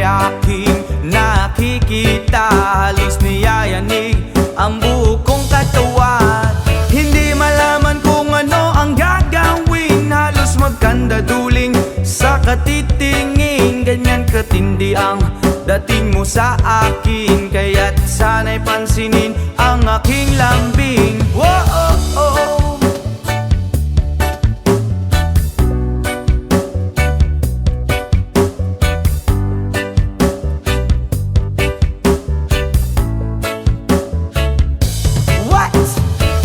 aking nakikita. Halos niyayanig ang buo kong katawan. Hindi malaman kung ano ang gagawin. Halos magkandaduling sa katitingin. Ganyan katindi ang dating mo sa akin, kaya't sana'y pansinin ang aking lambing. Whoa, oh, oh.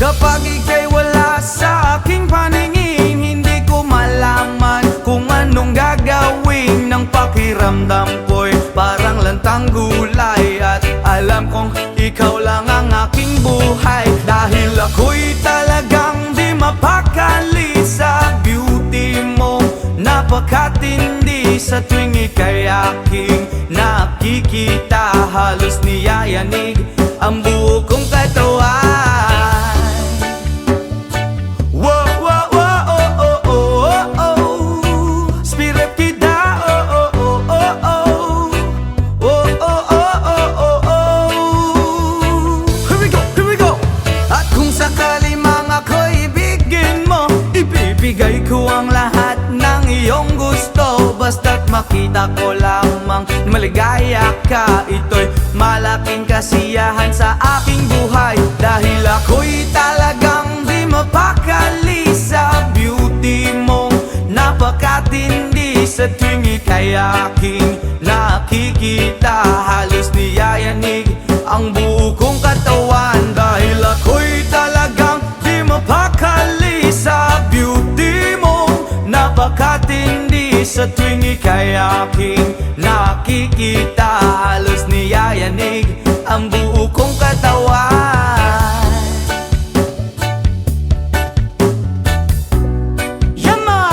Kapag ika'y wala sa aking paningin, hindi ko malaman kung anong gagawin. Ng pakiramdam ko'y parang lantang gulay, at alam kong ikaw lang ang aking buhay. Dahil ako'y talagang di mapakali sa beauty mo. Napakatindi sa tuwing ika'y aking nakikita. Halos niyayanig ang buo kong katawan. Ibigay ko ang lahat ng iyong gusto, basta't makita ko lamang maligaya ka. Ito'y malaking kasiyahan sa aking buhay, dahil ako'y talagang di mapakali sa beauty mong napakatindi. Sa tuwing ika'y aking nakikita, halos niyayanig ang buo kong katawan. Dahil ako'y talagang di mapakali sa beauty mo, napakatindi. Sa tuwing ika'y aking nakikita, halos niyayanig ang buo kong katawan. Yama!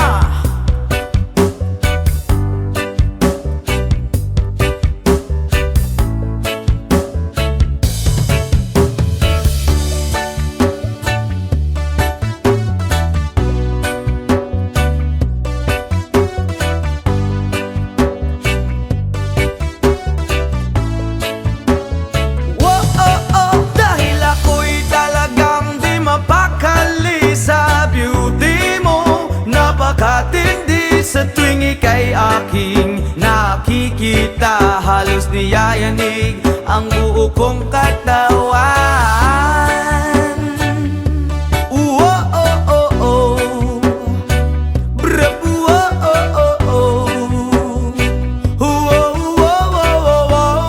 Katindi sa tuwing ika'y aking nakikita, halos niyayanig ang buo kong katawan. Oh, oh, oh, oh. Brap, oh, oh, oh, oh. Oh, oh, oh, oh, oh.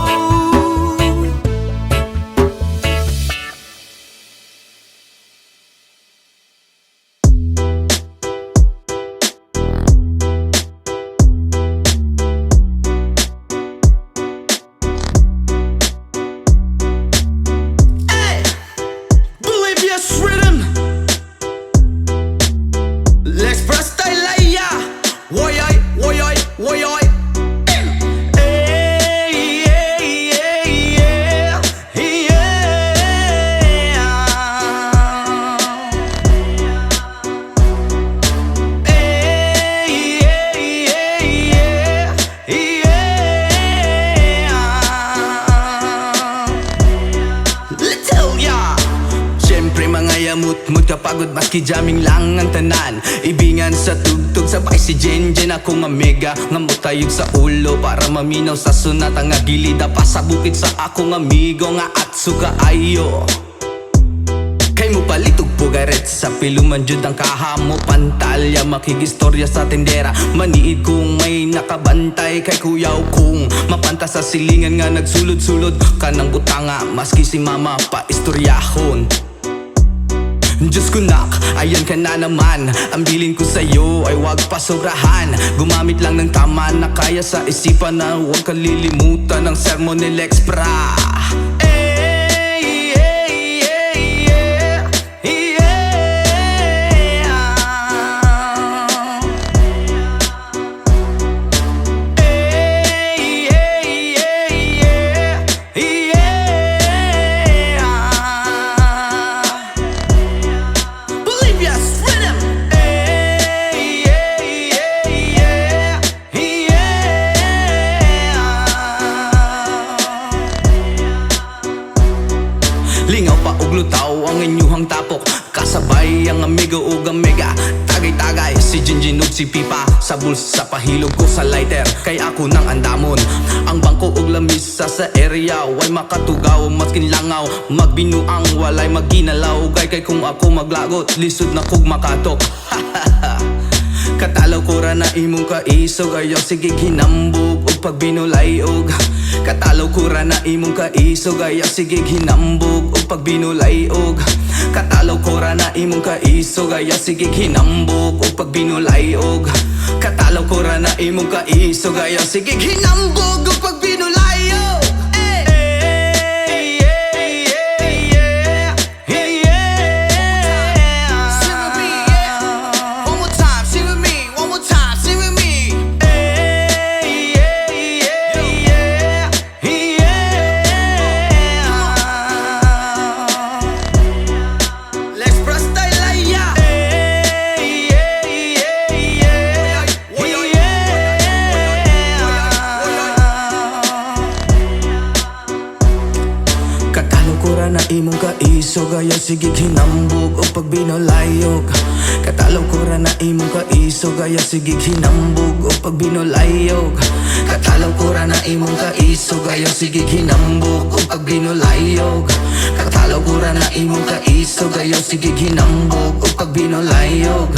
Mut kapagod maski jamming lang ang tanan. Ibingan sa tugtog sabay si Jenjen. Ako nga mega nga mutayog sa ulo para maminaw sa sunata nga gilida pa sa bukid sa akong amigo nga atso kaayo. Kay mo palitog pugaret sa piluman jud ang kahamo pantalya. Makigistorya sa tendera maniid kung may nakabantay kay kuyaw kung mapanta sa silingan nga nagsulod-sulod kanang butanga maski si mama pa istoryahon. Diyos ko nak, ayan ka na naman. Ang bilin ko sa'yo ay wag pasobrahan. Gumamit lang ng tama na kaya sa isipan na huwag kalilimutan ng sermon ni Lex Pra. imuhang tapok kasabay ang amigo ug amiga. Tagay-tagay si Jinjin ug si Pipa sa bulsa pahilog ko sa lighter kay ako nang andamon. Ang bangko ug lamisa sa area way makatugaw maskin langaw magbinuang walay maginalaw gay kay kung ako maglagot lisod na kog makatok. Katalaw ko ra na imong kaisog ayaw sige hinambog ug pagbinulay og katalaw ko ra na imong kaisog ayaw sige hinambog ug pagbinulay og katalaw ko ra na imong kaisog ayaw sige hinambog ug pagbinulay og katalaw ko ra na imong kaisog ayaw sige hinambog ug pagbinulay og na imong kaisog ayaw sige hinambog o pagbinolayog. Katalaw ko ra na imong kaisog ayaw sige hinambog o pagbinolayog. Katalaw ko ra na imong kaisog ayaw sige hinambog o pagbinolayog. Katalaw ko ra na imong kaisog ayaw sige hinambog o pagbinolayog.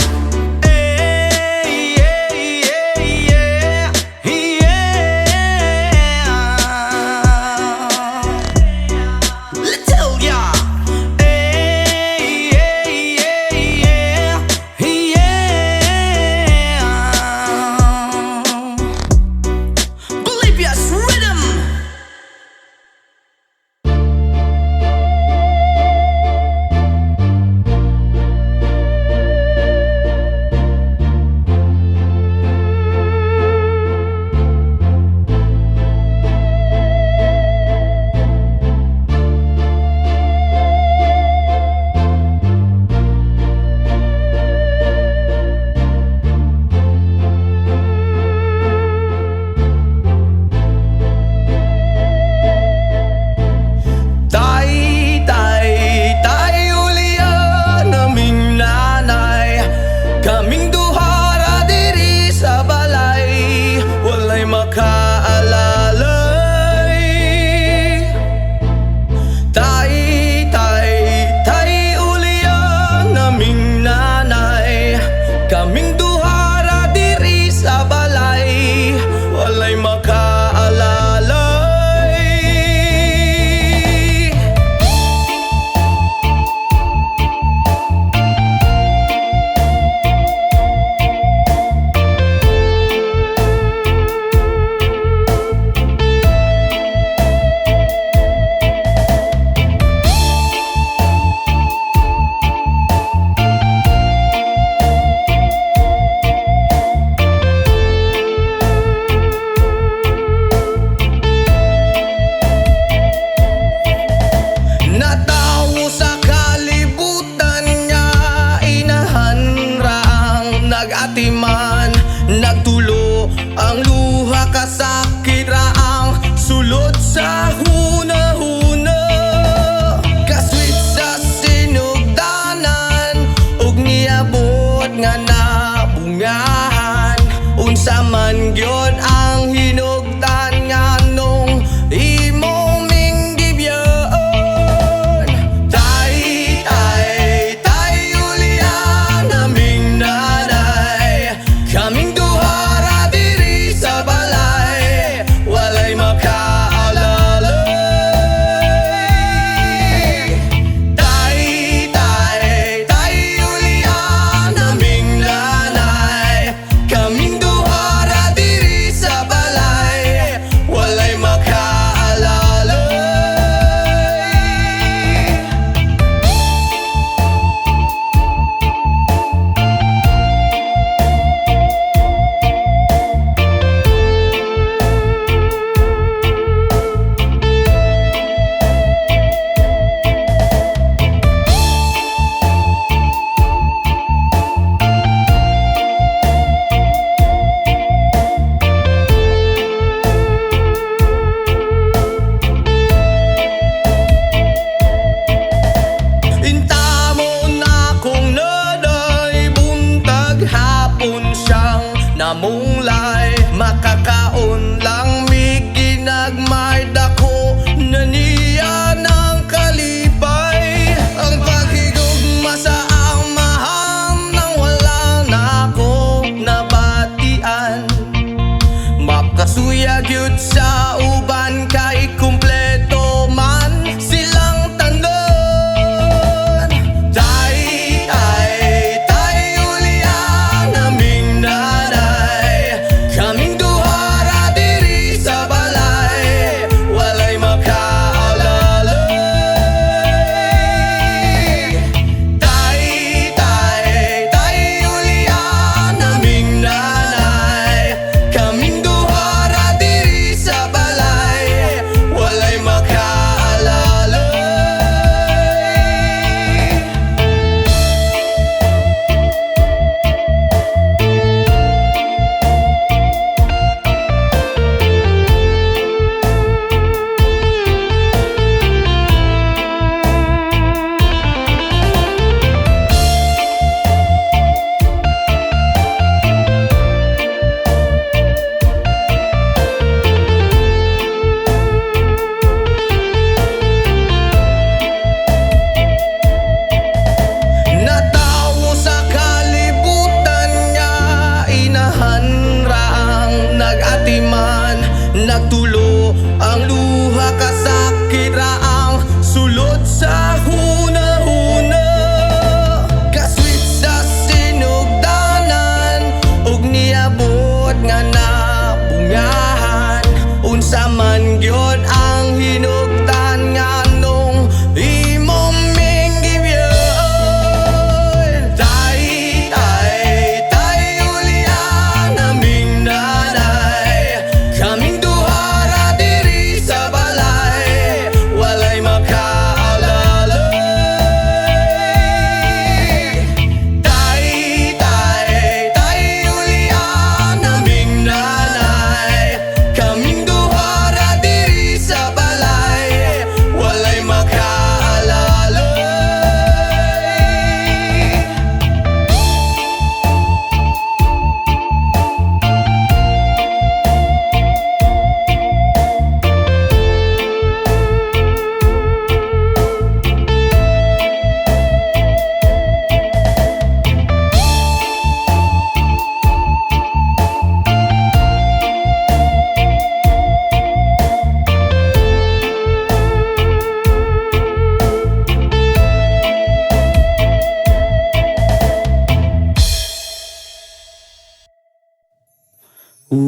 By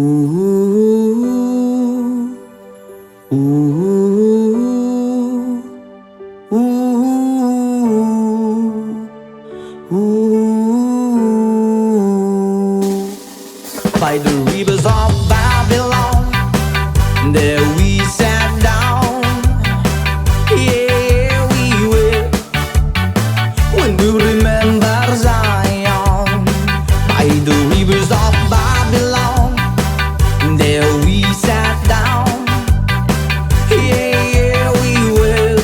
the rivers of Babylon, there we sat down. Yeah, we will, when we remember Zion. By the rivers of Babylon, there we sat down. Yeah, we will,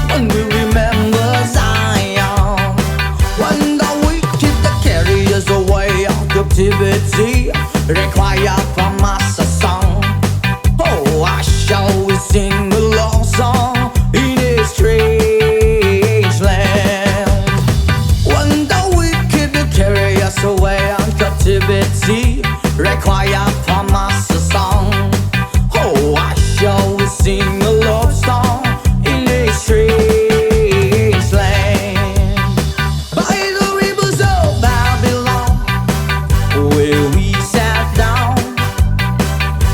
when we remember Zion. When the wicked carry us away of captivity, require from us a song. Oh, I shall sing a love song in a strange land. When the wicked carry us away on captivity, require from us a song. Oh, I shall sing a love song in a strange land. By the rivers of Babylon, where we sat down.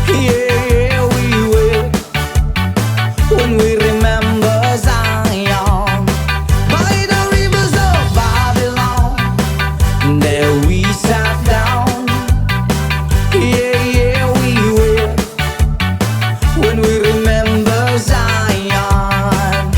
Yeah, we will, when we remember Zion. By the rivers of Babylon, there we sat down. Yeah, we will, when we remember Zion.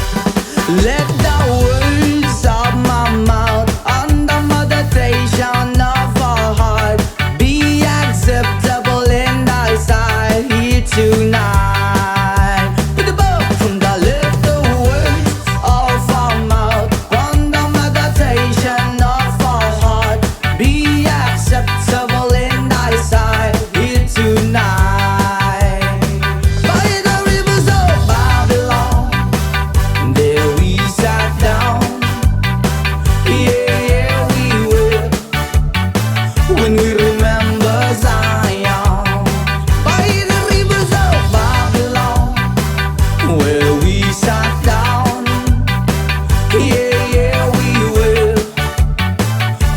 Let the words of my mouth and the meditation of our heart be acceptable in thy sight here tonight. With the book from the little words of our mouth and the meditation of our heart be acceptable in thy sight here tonight. By the rivers of Babylon, there we sat down. Yeah, we will, when we remember Zion. By the rivers of Babylon, where we sat down. Yeah, we will,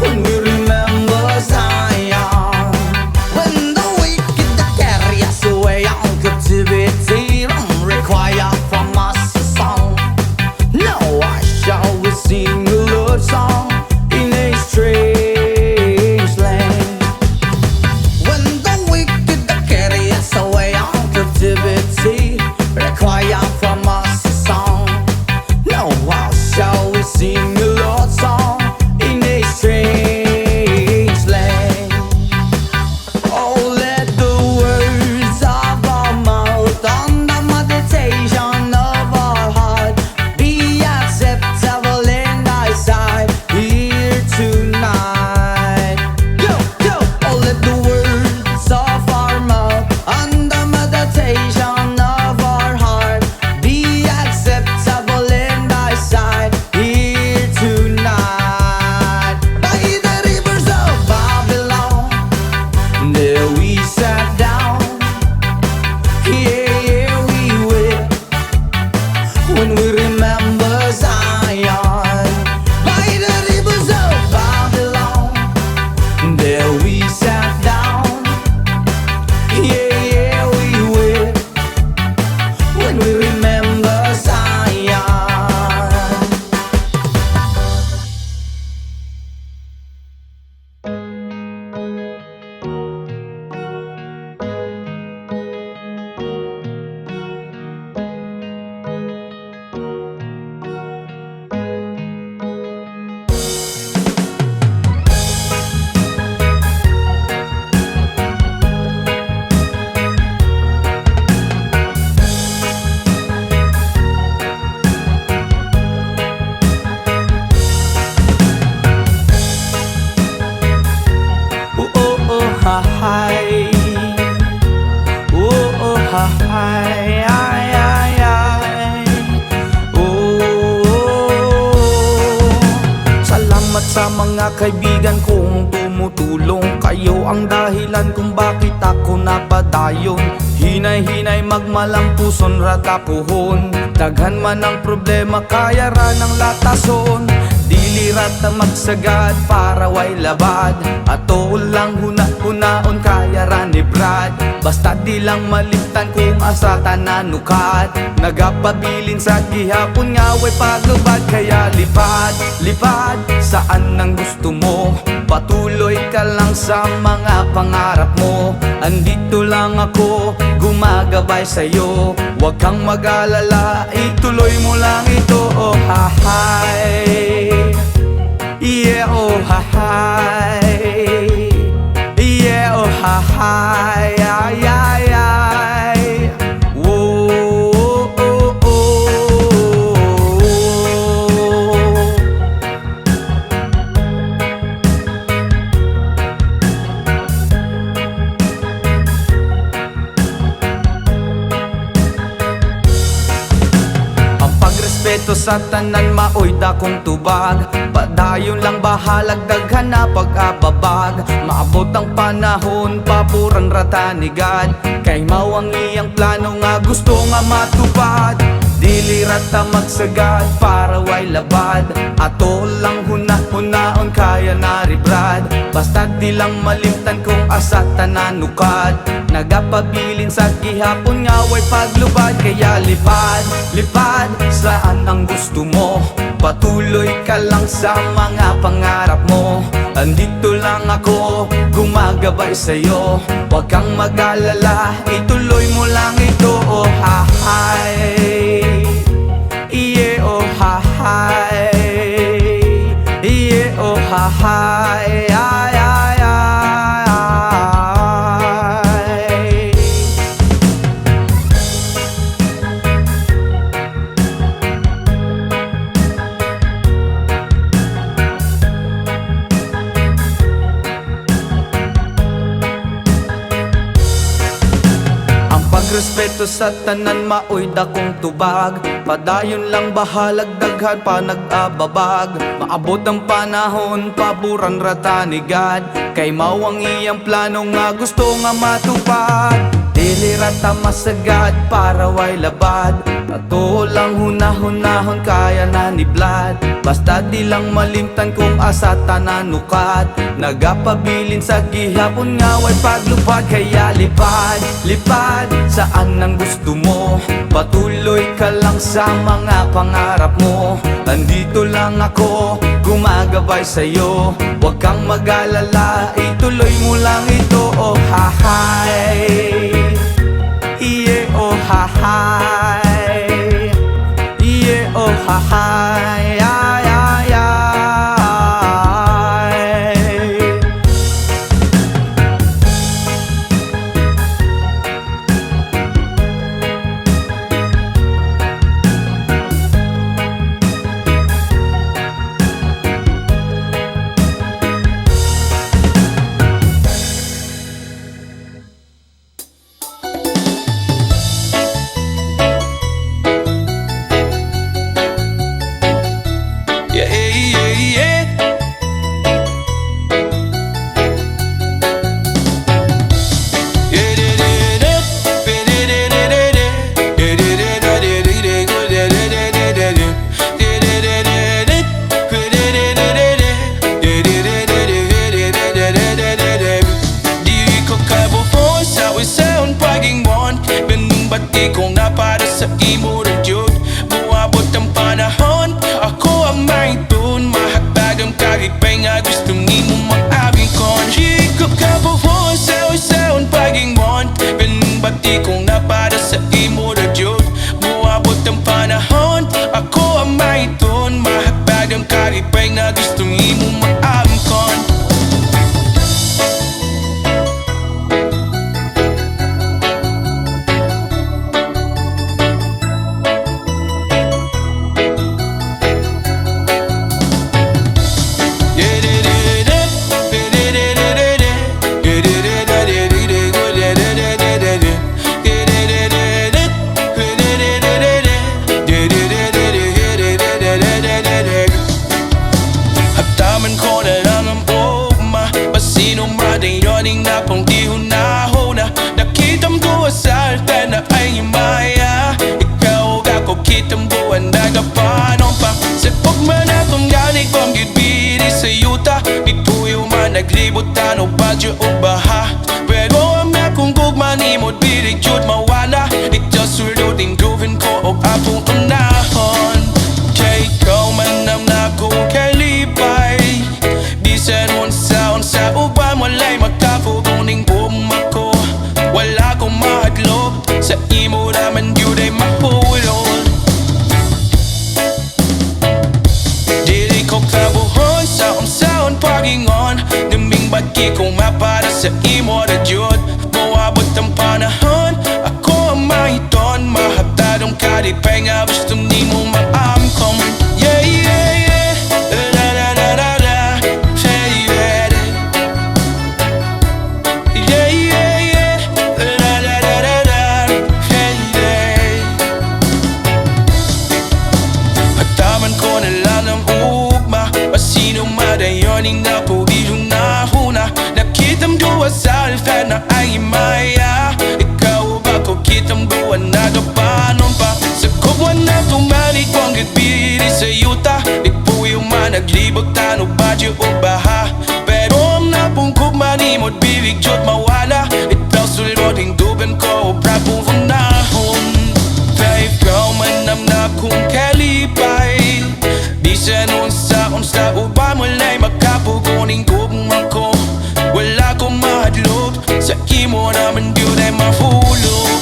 when we remember Zion. When the wicked carry us away on captivity, require from us a song. Now I shall sing a love song in a strange land. When the wicked carry us away on captivity, require from us a song. Now I shall sing a love song in a strange land. Oh, let the words of our mouth and the meditation of our heart be acceptable in thy sight here tonight. Go, go! Oh, let the words of our mouth and the meditation of our heart be acceptable in thy sight here tonight. By the rivers of Babylon, there we sat down. Yeah, we will, when we remember Zion. By the rivers of Babylon, there we sat down. Yeah, we will, when we remember Zion. Oh, oh, oh, ha, hi. Oh, oh, ha, hi. Ay, ay, ay. Oh, salamat sa mga kaibigan kong tumutulong. Kayo ang dahilan kung bakit ako napadayon. Hinay-hinay magmalampuson ratapuhon. Daghan man ang problema kaya ra ng latason. Dili ra rata magsagad para way labad. Ato lang huna-hunaon kaya ra ni Brad. Basta di lang malimtan kung asa tananukat. Nagapabilin sa gihapon nga way paglubad. Kaya lipad, lipad, saan ang gusto mo? Patuloy ka lang sa mga pangarap mo. Andito lang ako, gumagabay sa'yo. Huwag kang mag-alala, ituloy mo lang ito. Oh hahay, yeah oh hahay, yeah oh hahay, ay ay ay. Whoa, oh, oh, oh. Ang pagrespeto sa tanan maoy dakong tubag. Padayon lang bahalag daghan na pag-ababag. Maabot ang panahon papuran rata ni God. Kay mawang iyang plano nga gusto nga matupad. Dili rata magsagad para way labad. Ato lang huna-hunaon kaya na ri Brad. Basta di lang malimtan kung asa tananukad. Nagapabilin sa gihapon nga way paglubad. Kaya lipad, lipad, saan ang gusto mo? Patuloy ka lang sa mga pangarap mo. Andito lang ako, gumagabay sa'yo. Huwag kang mag-alala, ituloy mo lang ito. Oh hahay, yeah oh hahay, yeah oh hahay, ay ay ay. Respeto sa tanan maoy dakong tubag. Padayon lang bahalag daghan pa nag-ababag. Maabot ang panahon paburan rata ni God. Kay mawang iyang plano nga gusto nga matupad. Dili rata masagad para way labad. Ato lang huna-hunahon kaya na ni Vlad. Basta di lang malimtan kung asa tananukat. Nagapabilin sa gihapon nga way paglupad. Kaya lipad, lipad, saan ang gusto mo? Patuloy ka lang sa mga pangarap mo. Andito lang ako, gumagabay sa'yo. Huwag kang mag-alala, ituloy mo lang ito. Oh hahay, yeah oh hahay, yeah oh hahay, ay ay ay. Kung na para sa imo rin yun. Buabot ang panahon, ako ang maitun. Mahagpag ang kagigpay nga gusto nimo mag-abing kon. Hikap ka po po, saw-sawn paging mon. Binbati kung na para sa imo rin yun. Buabot ang panahon, ako ang maitun. Mahagpag ang kagigpay nga gusto nimo mag-abing kon. Haptaman ko na lang ang buhay. naglibutan o bagyo o baha. Pero ang akong gugma ni mo't bilig yun mawala. Ito sulutin gawin ko o apong unahon. Kay ikaw man ang nakong kalipay. Bisan unsa uban walay makapuguning umako. Wala kong mahadlok sa imo naman yun ay mahulog. Dili ko kabuhon sa unsaon pagingon. Naming bagi kong mapara sa imo na jud. Buwabot ang panahon, ako ang mahiton. Mahaptadong kalipay nga gusto ni mo maamkom. Yeah, yeah, yeah. La la la la la. Yeah, yeah. Yeah, yeah, yeah. La la la la la. Yeah, yeah. Hataman ko na lang ang ugma. Pasino madayoning na po ilong nahuna. Nakitang duwa sa alfan na ay maya. Ikaw ba ko kitang buwan na kapanon pa. Sa kubwan na tumalik kong gitbiri sa yuta. Ipuyo man naglibot tano badyo o baha. Pero ang napungkog mani mo't bibig jod mawala. Itaw suloding dugan ko o prapong funahon. Kaya ikaw man ang nakong kalipay. Bisan unsa uba mulay makapuguning gugma ko. Wala kong mahadlok sa imo naman yun ay mahulog.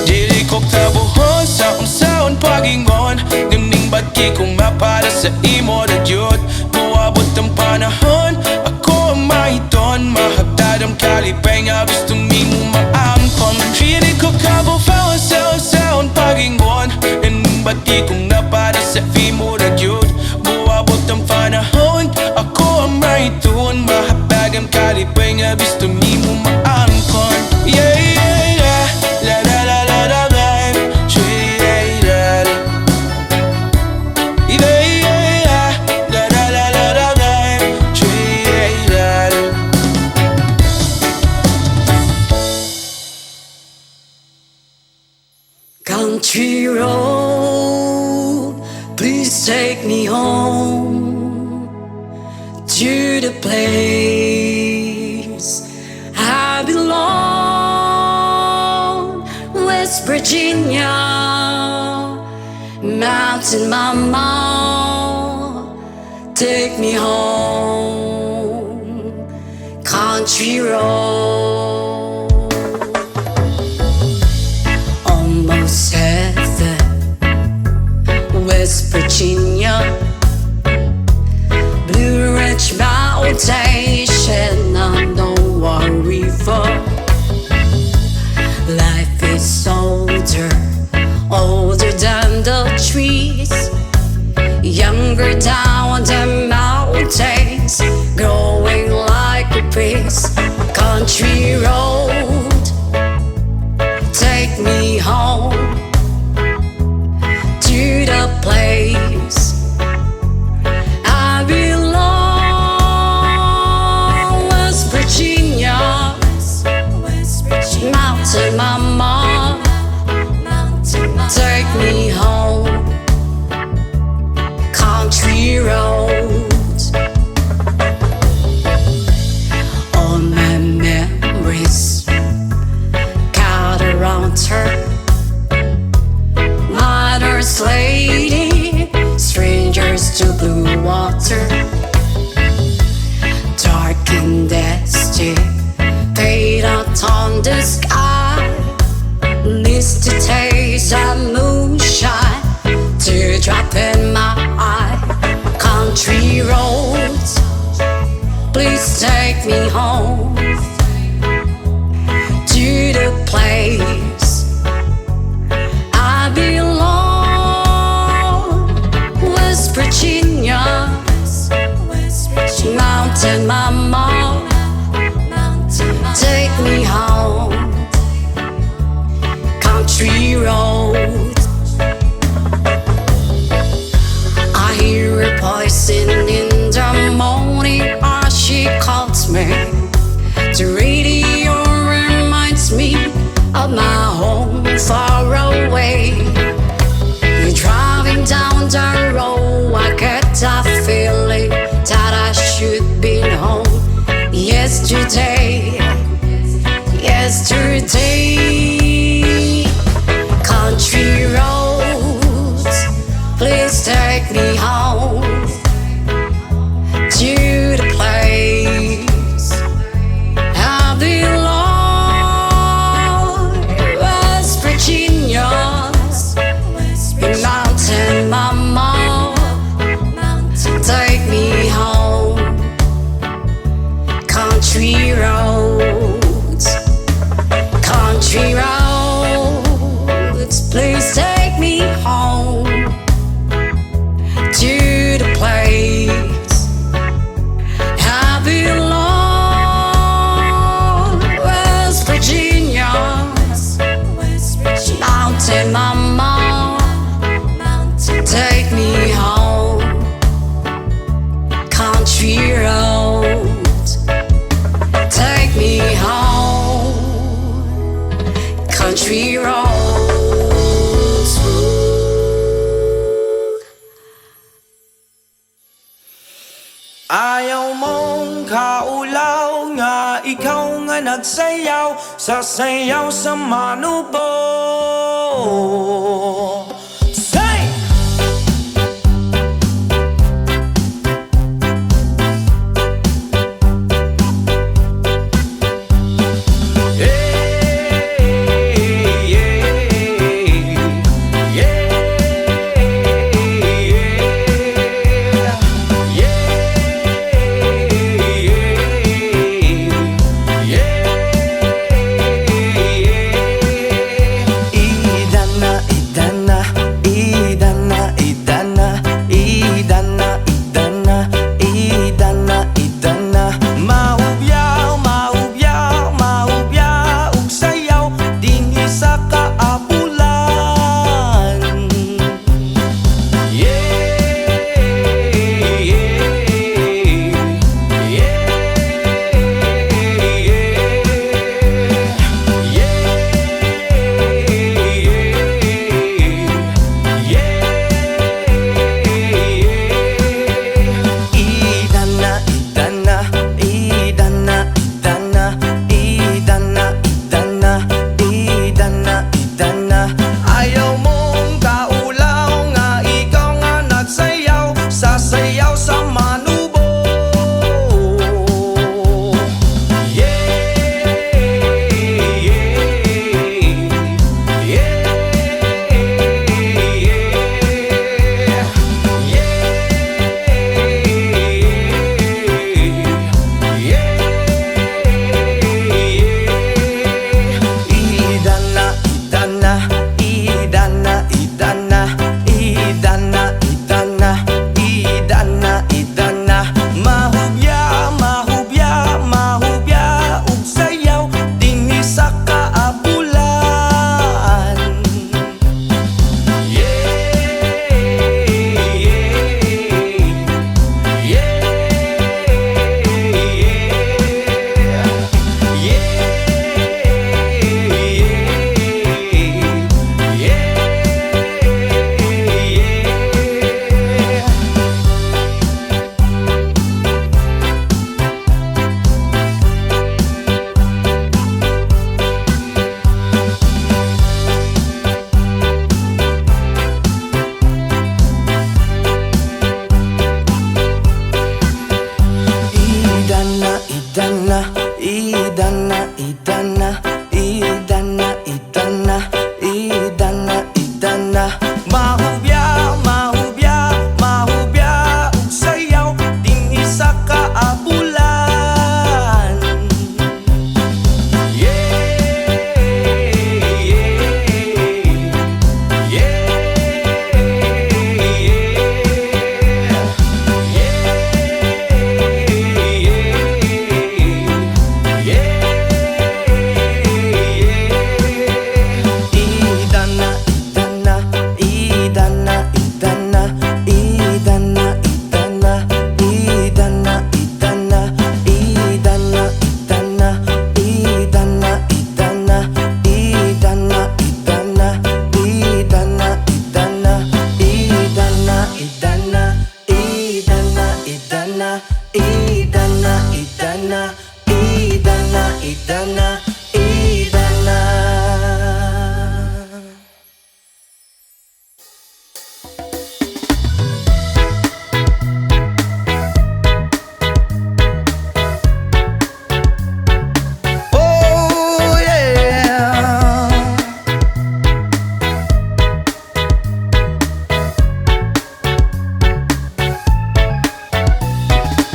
Dili ko kabuhon sa unsaon pagingon. Ganing bagi kong mapara sa imo na jud. Buwabot ang panahon, ako ang mahiton. Mahagtad ang kalipay nga gusto ni mo maamkon. Dili ko kabuhon sa unsaon pagingon. Ganing bagi kong napara sa imo na jud. Buwabot ang panahon, ako ang mahiton. Mahapag ang kalipay nga gusto ni mo maamkon. Yeah, yeah, yeah. La la la la la la. Yeah, yeah, yeah. Yeah, yeah, yeah. La la la la la la. Yeah, yeah, yeah. Country road, please take me home to the place I belong. West Virginia, Mountain Mama, take me home. Country road, almost heaven. West Virginia, Blue Ridge Mountain, Shenandoah River. Life is older, older than the trees, younger down the mountains, growing like a breeze. Country road, take me home to the place I belong. West Virginia, Mountain Mama, take me home. Country roads, all my memories got around her. Mother's lady, strangers to blue water, dark and dusty, fade out on the sky. Missed the taste of moonshine, teardrop in my eye. Country roads, please take me home to the place I belong. West Virginia, Mountain Mama, take me home. Country road, I hear a voice in the morning as she calls me. The radio reminds me of my yesterday, yesterday. Country roads, please take me home to the place I belong. West Virginia, mountain mama, take me home. Country roads, country roads, please take me home to the place I belong. West Virginia, mountain mama, take me home. Country roads, take me home. Country roads. Ayaw mong kaulaw nga ikaw nga nagsayaw, sasayaw sa manubo. Say!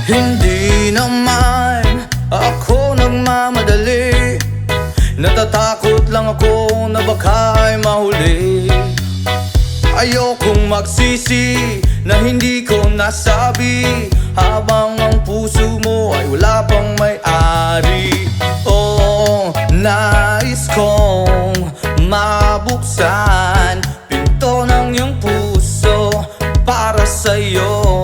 Hindi naman ako nagmamadali, natatakot lang ako na baka'y mahuli. Ayokong magsisi na hindi ko nasabi, habang ang puso mo ay wala pang may-ari. Oh, nais kong mabuksan pinto ng iyong puso para sa'yo.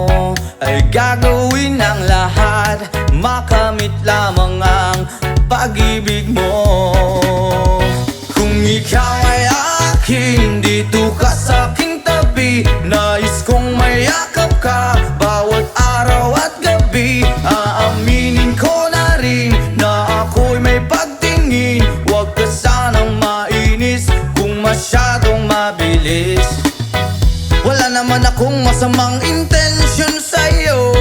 Ay gagawin ang lahat, makamit lamang ang pag-ibig mo. Kung ikaw ay akin, dito ka sa aking tabi. Nais kong mayakap ka bawat araw at gabi. Aaminin ko na rin na ako'y may pagtingin. Huwag ka sanang mainis kung masyadong mabilis. Wala naman akong masamang intensyon sa'yo,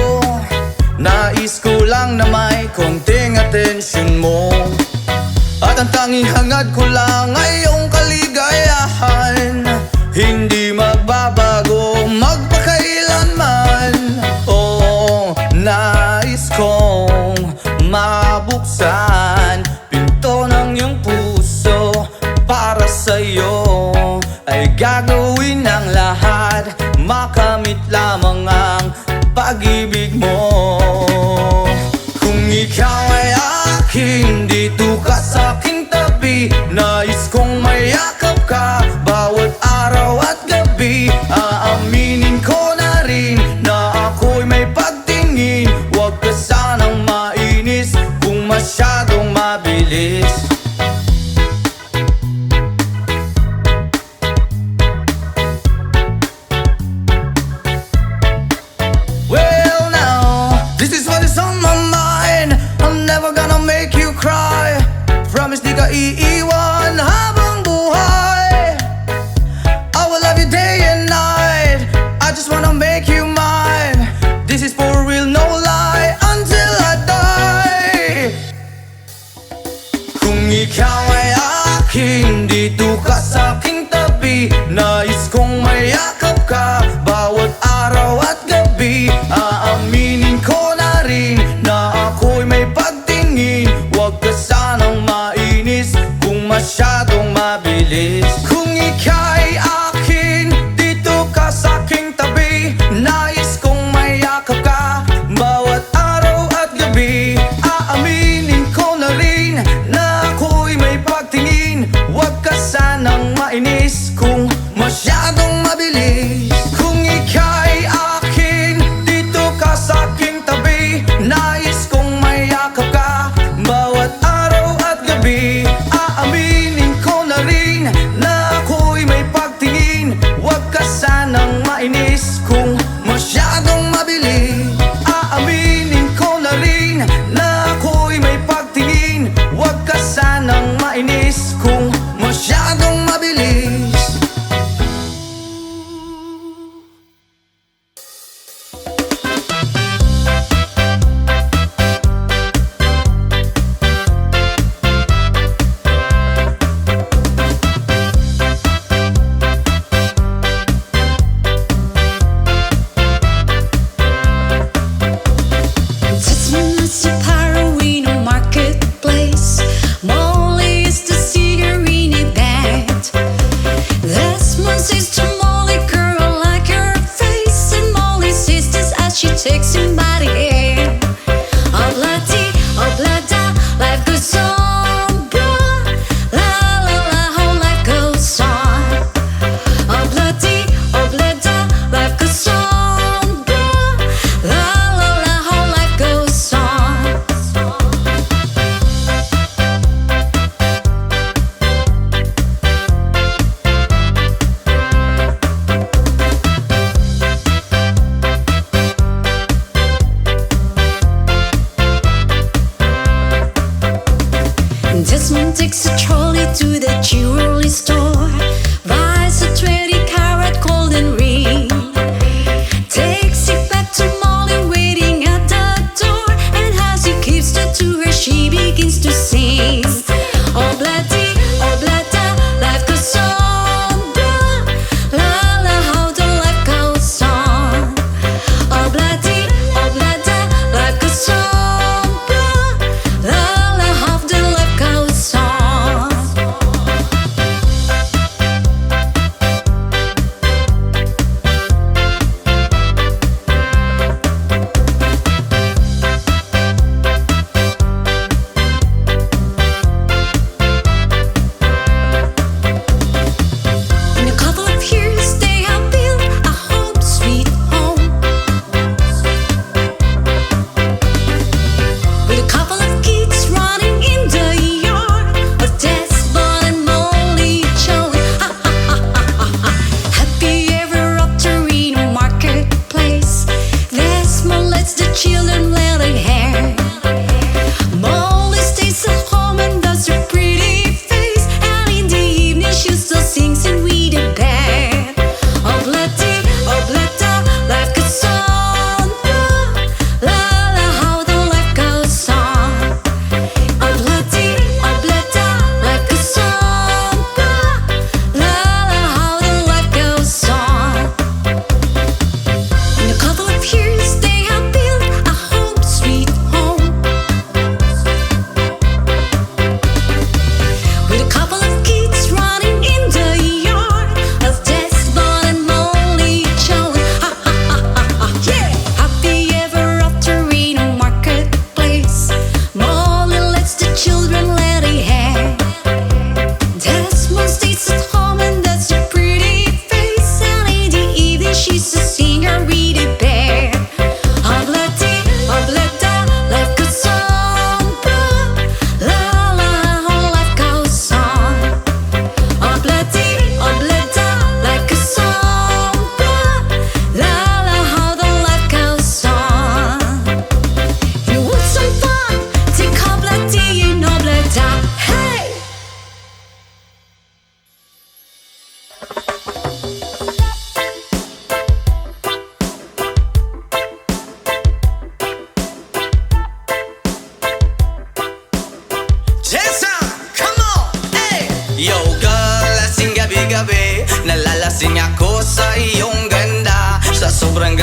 nais ko lang na may konting atensyon mo. At ang tanging hangad ko lang ay iyong kaligayahan, hindi magbabago magpakailanman. Oh, nais kong mabuksan pinto ng iyong puso para sa'yo. Ay gagawin ang lahat, makamit lamang ang pag-ibig mo. Kung ikaw ay akin, dito ka sa aking tabi. Nais kong mayakap ka bawat araw at gabi. Aaminin ko na rin na ako'y may pagtingin. Huwag ka sanang mainis kung masyadong mabilis. Well now, this is what is on my mind. I'm never gonna make you cry. Promise di ka iiwan habang buhay. I will love you day and night. I just wanna make you mine. This is for real, no lie, until I die. Kung ikaw ay akin, dito ka sa aking tabi. Nais kong mayakap ka bawat araw at gabi. Aaminin ko na rin na ako'y may pagtingin. Huwag ka sanang mainis kung masyadong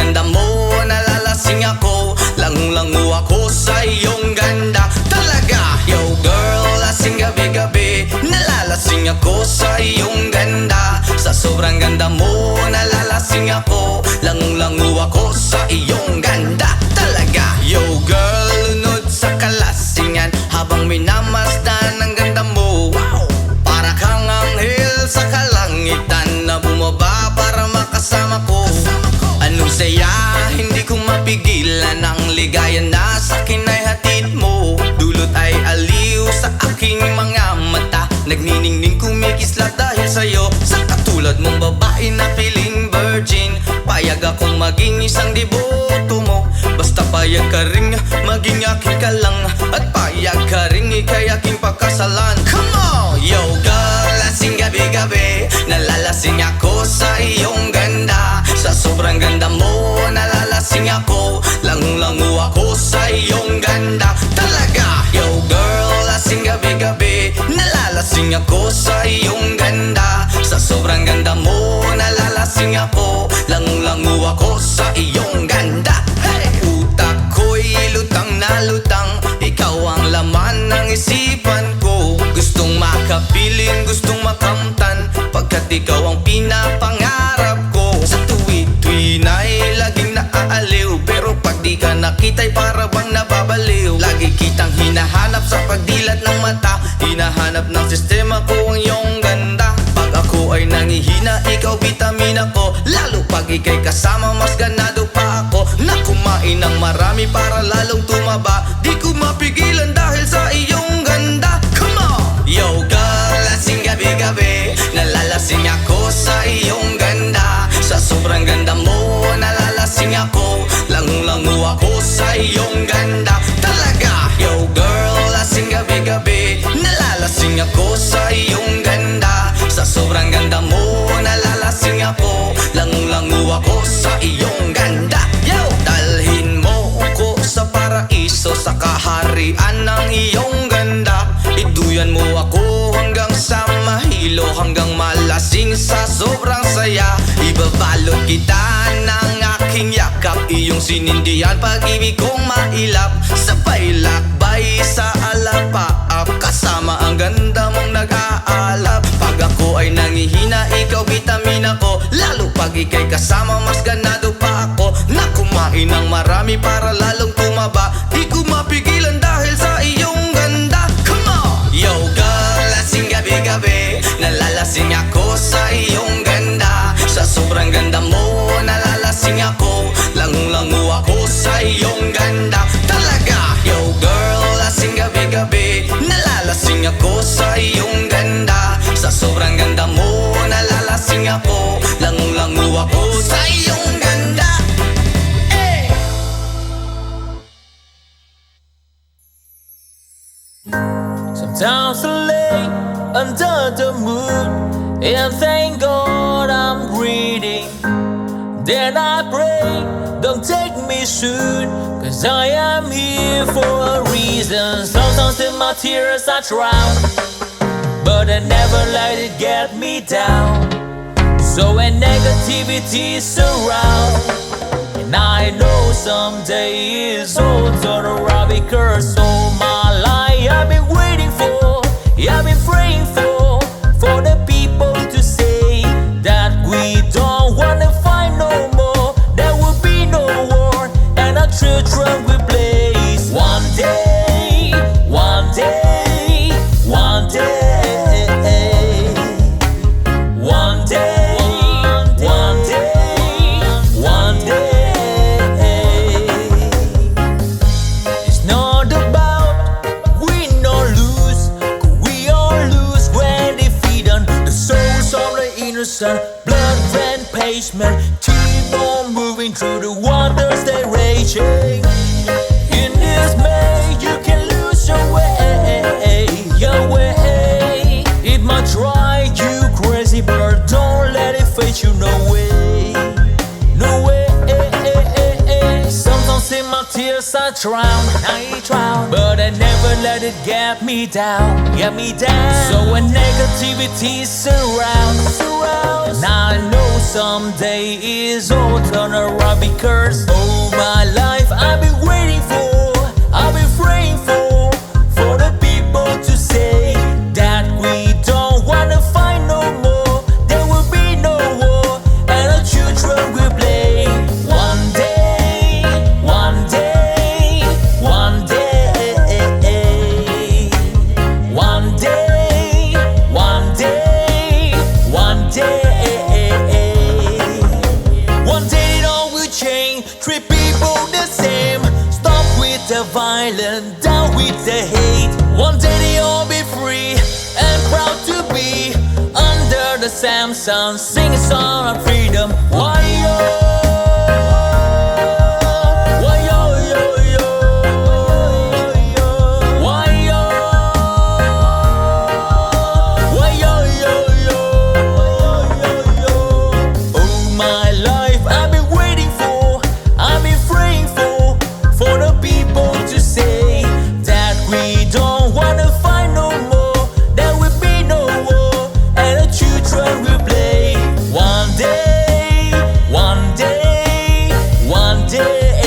ganda mo, nalalasing ako. Lango-lango ako sa iyong ganda. Talaga, yo girl, lasing gabi-gabi. Nalalasing ako sa iyong ganda. Sa sobrang ganda mo, nalalasing ako. Lango-lango ako sa iyong ganda. Talaga, yo girl, lunod sa kalasingan habang minamasdan ang ganda mo. Wow! Para kang anghel sa kalangitan na bumaba para makasama ko. Anong saya, hindi ko mapigilan ang ligaya na sa'kin ay hatid mo. Dulot ay aliw sa aking mga mata. Nagniningning kumikislat dahil sa'yo. Sa katulad mong babae na feeling virgin, payag akong maging isang deboto mo. Basta payag ka rin maging aking ka lang, at payag ka rin ikay aking pagkasalan. Come on! Yo girl, lasing gabi-gabi. Nalalasing ako sa iyong ganda. Sa sobrang ganda mo, nalalasing ako. Lango-lango ako sa iyong ganda. Talaga, yo girl, lasing gabi-gabi. Nalalasing ako sa iyong ganda. Sa sobrang ganda mo, nalalasing ako. Lango-lango ako sa iyong ganda. Hey! Utak ko'y lutang na lutang. Ikaw ang laman ng isipan ko. Gustong makapiling, gustong makamtan, pagkat ikaw ang pinapangarap ko. Sa tuwi-tuwi na'y laging naaaliw, pero pag di ka nakita'y para bang nababaliw. Lagi kitang hinahanap sa pagdilat ng mata. Hinahanap ng sistema ko ang iyong ganda. Pag ako ay nangihina, ikaw vitamina ko. Lalo pag ika'y kasama, mas ganado pa ako na kumain ng marami para lalong tumaba. Di ko mapigilan dahil sa iyong ganda. Come on! Yo girl, lasing gabi-gabi. Nalalasing ako sa iyong ganda. Sa sobrang ganda mo, nalalasing ako. Lango-lango ako sa iyong ganda. Talaga, yo girl, lasing gabi-gabi. Nalalasing ako sa iyong ganda. Sa sobrang ganda mo, nalalasing ako. Lango-lango ako sa iyong ganda. Yo! Dalhin mo ko sa paraiso, sa kaharian ng iyong ganda. Iduyan mo ako hanggang sa mahilo, hanggang malasing sa sobrang saya. Ibabalot kita ng aking yakap, iyong sinindihan pag-ibig kong mailap. Sabay lakbay sa alapaap, kasama ang ganda mong nag-aalap. Pag ako ay nangihina, ikaw vitamina ko. Lalo pag ika'y kasama, mas ganado pa ako na kumain ng marami para lalong tumaba. Di ko mapigilan dahil sa iyong ganda. Come on! Yo girl, lasing gabi-gabi. Nalalasing ako sa iyong ganda. Sa sobrang ganda mo, nalalasing ako. Lango-lango ako sa iyong ganda. Talaga, yo girl, lasing gabi-gabi. Nalalasing ako sa iyong ganda. Sa sobrang ganda mo, nalalasing ako. Lango-lango ako sa iyong ganda. Eh! Sometimes I lay under the moon and thank God I'm breathing. Then I pray, don't take me soon, cause I am here for a reason. Sometimes in my tears I drown, but I never let it get me down. So when negativity surrounds, and I know someday it's all turn around, because all my life I've been waiting for, I've been praying for the people to say that we don't wanna fight no more. There will be no war, and our children will blaze. One day, one day, one day, one day, one day, one day. It's not about win or lose, 'cause we all lose when defeated. The souls of the innocent, blood red pavement, keep on moving through the waters they raging. In this May, you can lose your way, your way. It might drive you crazy, but don't let it face you. No way, no way. Sometimes in my tears I drown, but I never let it get me down, get me down. So when negativity surrounds, now I know someday is all turn around because all my life I've been waiting for, I've been praying for the people to say that we don't wanna fight no more. There will be no war and our children will play. One day, one day, one day, one day, one day, one day. One day it all will change, treat people the same. Stop with the violence, down with the hate. One day they all be free and proud to be under the same sun, sing a song of freedom. Why yo? Why yo yo yo? Why yo? Why yo yo yo? All my life I've been waiting for, I've been praying for the people to say that we don't wanna fight no more. There will be no war and the children will play. One day, one day, one day,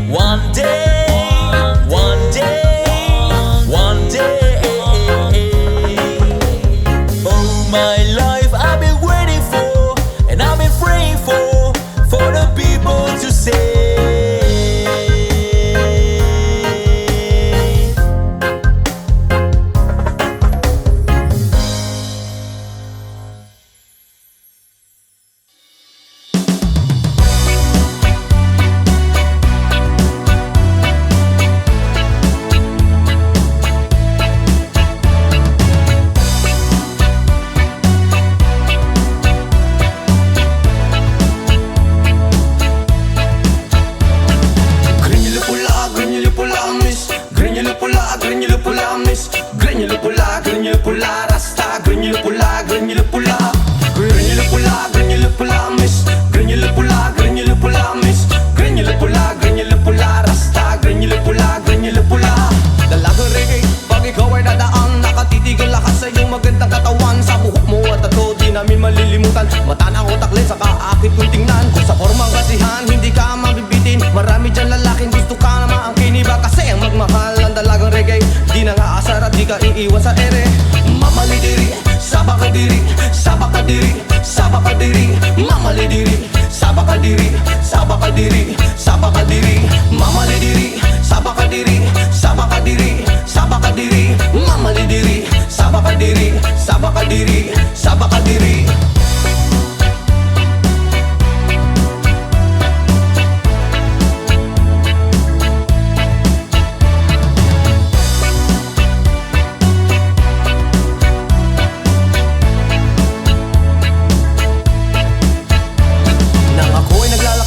one day, one day, one day. All my life I've been waiting for and I've been praying for the people to say. Granular pula, miss. Granular pula, rasta. Granular pula, granular pula, miss. Granular pula, miss. Granular pula, rasta. Granular pula. Dalagang reggae, pag ikaw ay dadaan, nakatitig ang lakas sa iyong magandang katawan. Sa buhok mo at tato, di namin malilimutan. Mata ng utak lens, saka akit kung tingnan. Kung sa formang kasihan, hindi ka mabibitin. Marami dyan lalaking gusto ka na maangkin. Iba kasi ang magmahal ang dalagang reggae. Di na nga asar at di ka iiwan sa ere. Mamalidiri, sabakadiri, sabakadiri, sabakadiri. Mamalidiri, sabakadiri, sabakadiri, sabakadiri. Mamalidiri, sabakadiri, sabakadiri, sabakadiri. Mamalidiri, sabakadiri, sabakadiri, sabakadiri.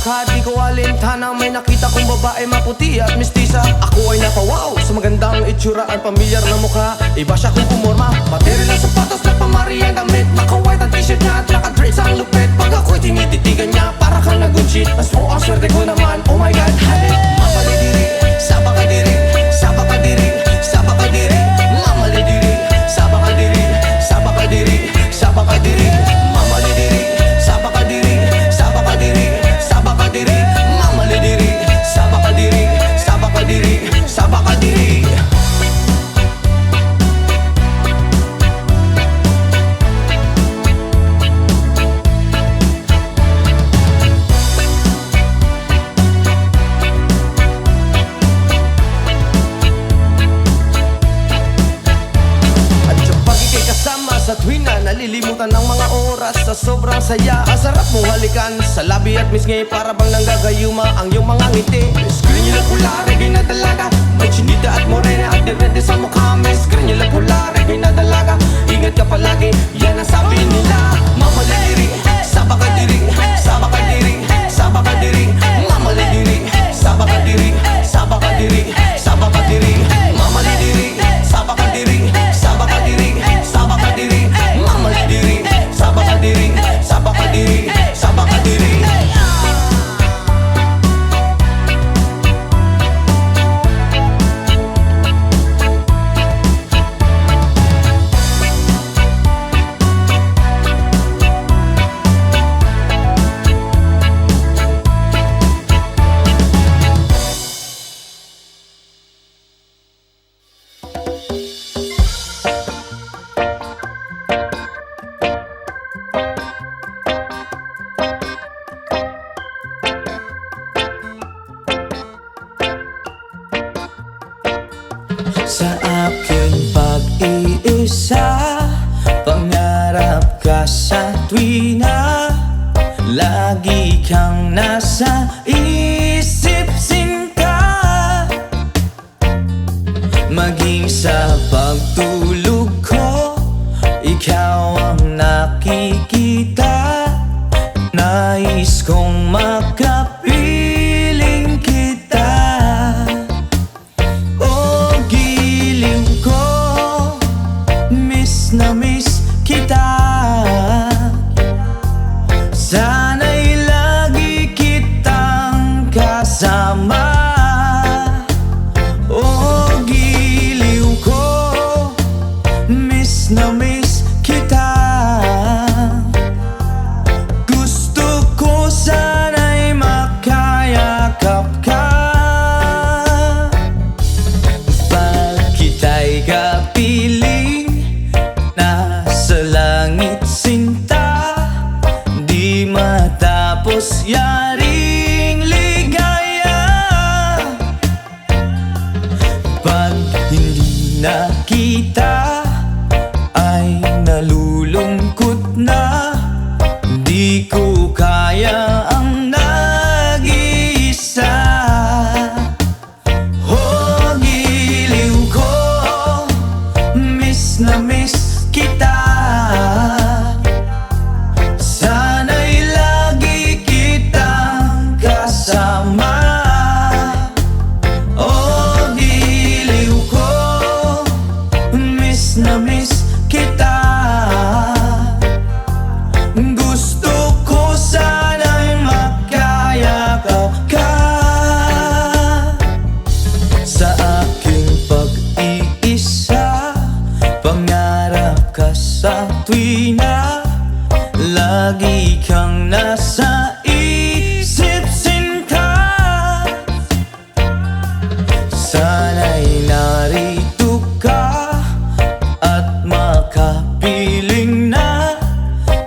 Di ko alintana, may nakita kong babae maputi at mistisa. Ako ay napawaw sa magandang itsura at pamilyar na mukha. Iba siya kung pumorma, material ang sapatos na pamari ang damit. Naka-white ang t-shirt niya at naka-dreads ang lupit. Pag ako'y tinititigan niya, para kang nag-good-shit. Mas mo ang swerte ko naman, oh my god, habit. Mamalidiri, sabakadiri, sabakadiri, sabakadiri. Mamalidiri, sabakadiri, sabakadiri, sabakadiri. Mamalidiri, sabakadiri, sabakadiri, sabakadiri. Mamalidiri, sabakadiri, sabakadiri, sabakadiri. Sa tuwing na nalilimutan ng mga oras sa sobrang saya. Ang sarap mong halikan sa labi at misngay, para bang nanggagayuma ang iyong mga ngiti. Granular pula, reggae na dalaga. May chinita at morena at dirente sa mukha. Miss granular pula, reggae na dalaga. Ingat ka palagi, yan ang sabi nila. Mamalidiri, sabakadiri, sabakadiri, sabakadiri. Mamalidiri, sabakadiri, sabakadiri, sabakadiri. Mamalidiri, sabakadiri, sabakadiri, sabakadiri. Mamalidiri, sabakadiri, sabakadiri, sabakadiri. Sa aking pag-iisa, pangarap ka sa tuwina, lagi kang nasa isip sinta. Maging sa pagtulog ko, ikaw ang nakikita. Nais kong makapiling kita. Oh, giliw ko, miss na miss kita. Sana'y lagi kitang kasama. Oh, giliw ko, miss na miss kita. Gusto ko sana'y makayakap ka. Pag kita'y kapiling, nasa langit sinta, di matapos yaring ligaya. Pag hindi na kita, ay nalulungkot na. Di ko kaya ang nag-iisa. Oh, giliw ko, miss na miss kita. Sana'y lagi kitang kasama. Oh, giliw ko, miss na miss kita. Gusto ko sana'y makayakap ka. Sa aking pag-iisa, pangarap ka sa tuwina, lagi kang nasa isip sinta. Sana'y narito ka at makapiling na,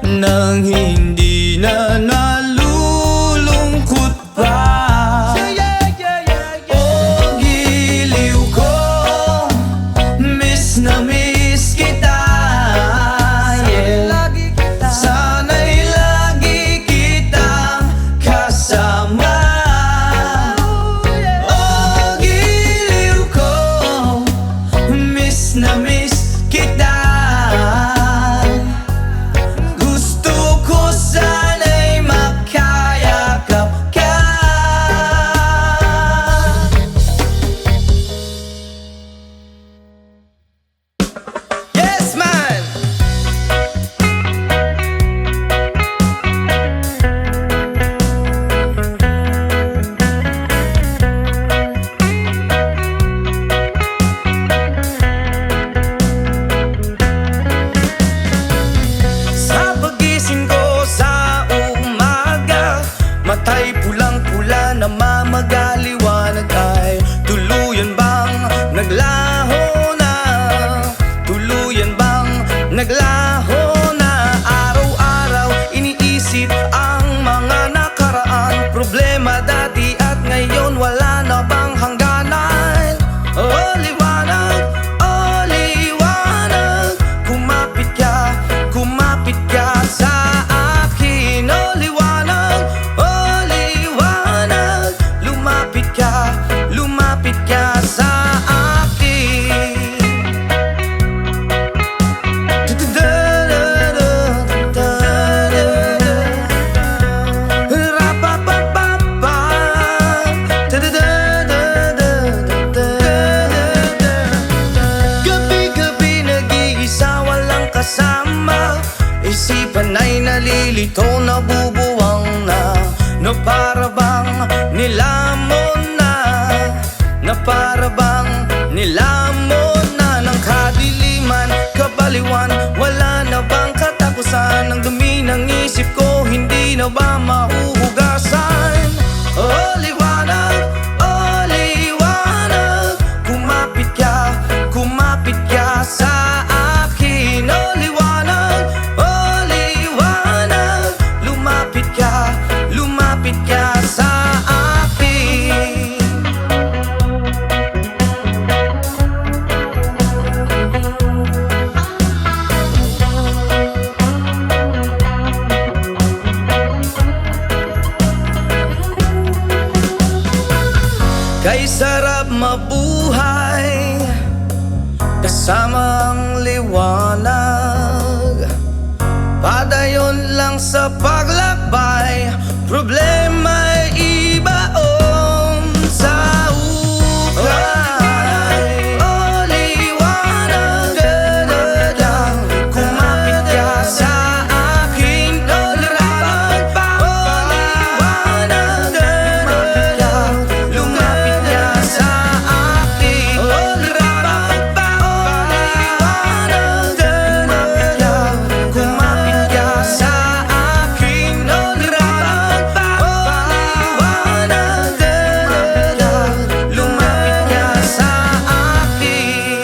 nang hindi na nalulungkot pa. Oh, giliw ko, miss na miss kita. Sana'y lagi kitang kasama. Oh, giliw ko, miss na miss kita. Gusto ko sana'y makayakap ka. Yes, man! Sa pagising ko sa umaga, mata'y pulang-pula na mamagaliwanag, ay tuluyan bang naglaho na? Tuluyan bang naglaho na? Araw-araw iniisip ang mga nakaraan, problema dati at ngayon, wala na bang hangganan? Oh, liwanag, oh, liwanag, kumapit ka sa akin. Oh, liwanag, Kay sarap mabuhay kasama ang liwanag. Padayon lang sa paglakbay, problema'y ibaon sa ukay. O liwanag, dadadang kumapit ka sa akin. O liwanag, dadadang lumapit ka sa akin. O liwanag, dadadang kumapit ka sa akin. O liwanag, dadadang lumapit ka sa akin.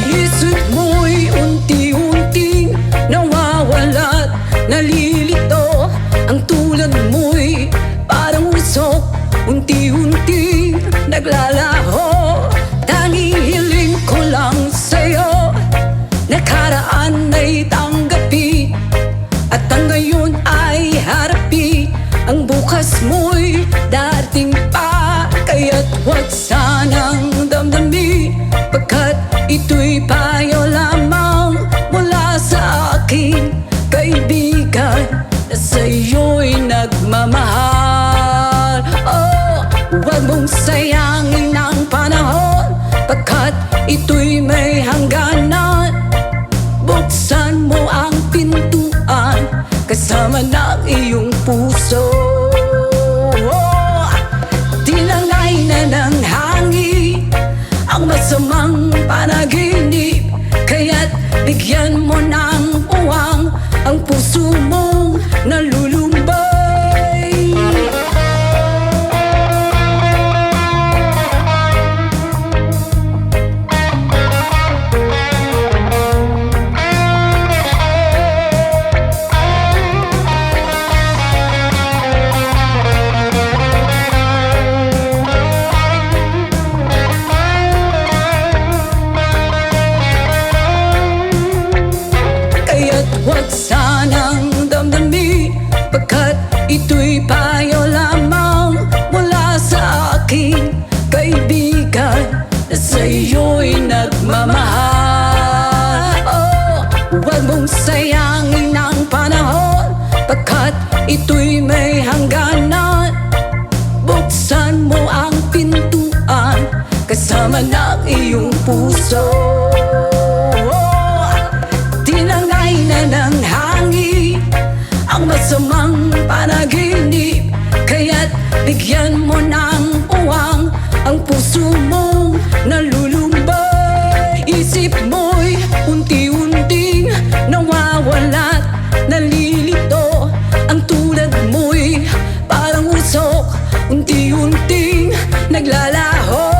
Isip mo'y unti-unting nawawala't nalilito. Ang tulad mo'y parang usok, unti-unting naglalaho. Tanging hiling ko lang sa'yo, nakaraan ay tanggapin, at ang ngayon ay harapin. Ang bukas mo'y darating pa, kaya't huwag sanang damdamin, pagkat ito'y payo lamang mula sa aking kaibigan na sa'yo'y nagmamahal. Oh, huwag mong sayangin ang panahon, pagkat ito'y may hangganan. Buksan mo ang pintuan kasama ng iyong puso. Tinangay na ng hangin ang masamang panaginip, kaya't bigyan mo ng puwang ang puso mong nalulumbay. Kaya't huwag sanang damdamin, pagkat ito'y payo lamang mula sa aking kaibigan na sa'yo'y nagmamahal. Oh, huwag mong sayangin ang panahon, pagkat ito'y may hangganan. Buksan mo ang pintuan kasama ng iyong puso. Tinangay na ng hangin ang masamang panaginip, kaya't bigyan mo ng puwang ang puso mong nalulumbay. Isip mo'y unti-unting nawawala't nalilito. Ang tulad mo'y parang usok, unti-unting naglalaho.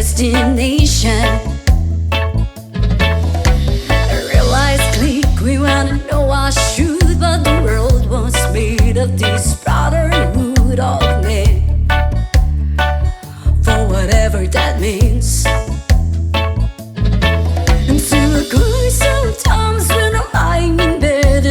destination. I realized click, we wanna know our truth, but the world was made of this brotherhood of men, for whatever that means. And to agree sometimes when I'm lying in bed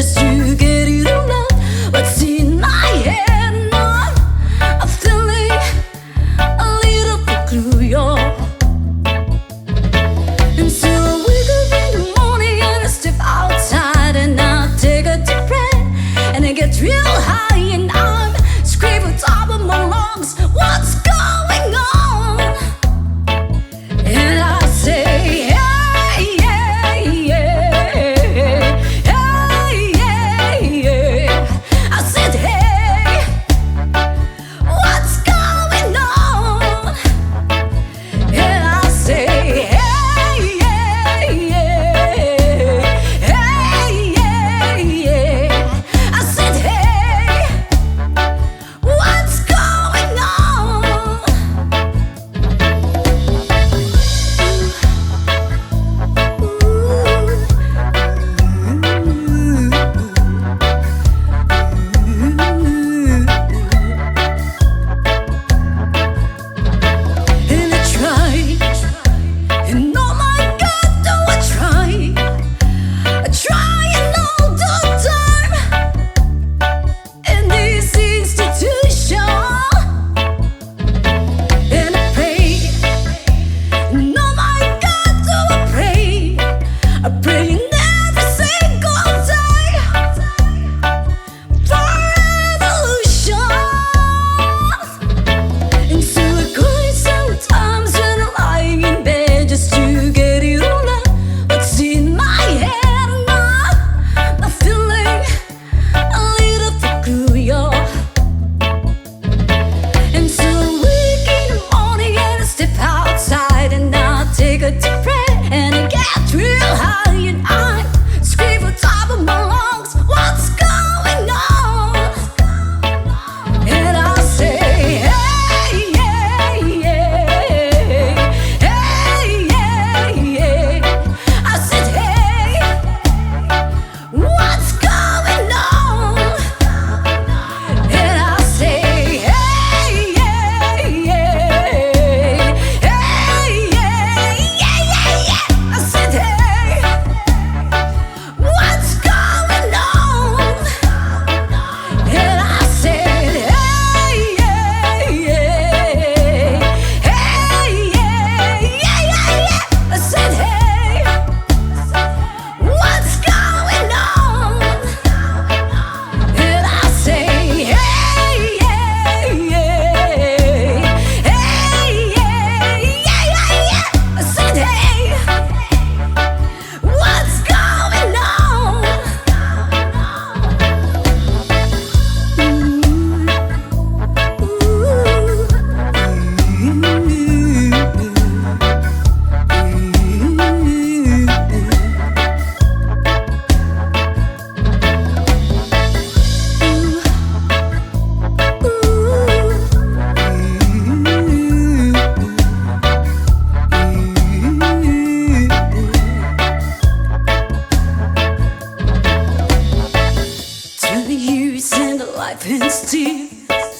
been still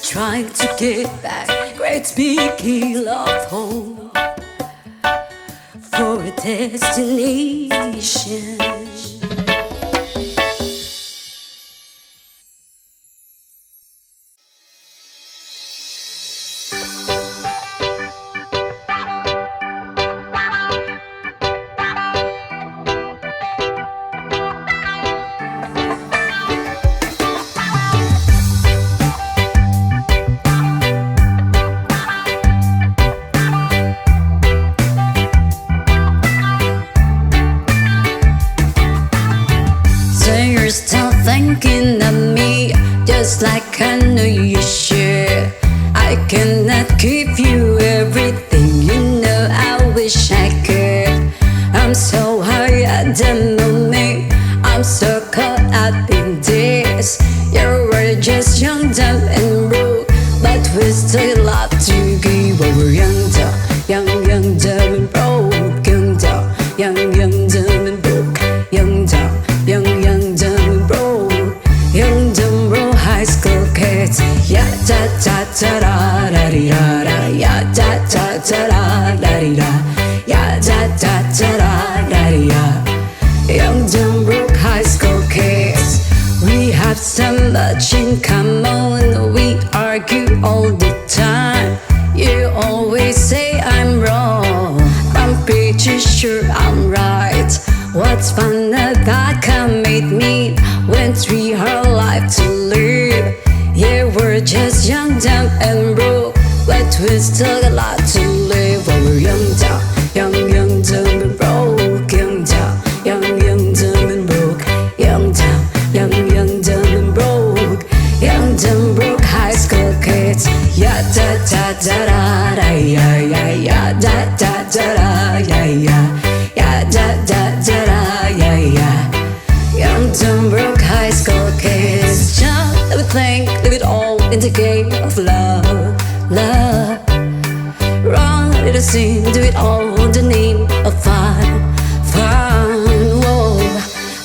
trying to get back great big hill of hope for a destination. So you're still thinking of me, just like I know you should. I cannot give you everything, you know I wish I could. I'm so high at the moment, I'm so caught up in this. You were just young, dumb and broke, but we still love to give. But we're young, dumb, dumb and broke. Young, dumb, dumb and broke. Young, dumb, dumb and broke. Young, dumb, broke high school kids. Ya da da da da da di da da. Ya da da da da da di da. Ya da da da da da di da. Young, dumb, broke high school kids. We have so much in common. We argue all the time. You always say I'm wrong, I'm pretty sure I'm right. What's fun about commit me when we have life to live? Yeah, we're just young, dumb and broke, but we still got a lot to live. When we're young, dumb, dumb and broke. Young, dumb, dumb and broke. Young, dumb, dumb and broke. Young, dumb, broke high school kids. Ya da da da da da ya ya ya da da da da ya ya ya da da da da ya ya. Young, dumb, broke high school kids. Just let me think, leave it all in the game of love, love. Run, let us sing, do it all in the name of fun, fun. Whoa,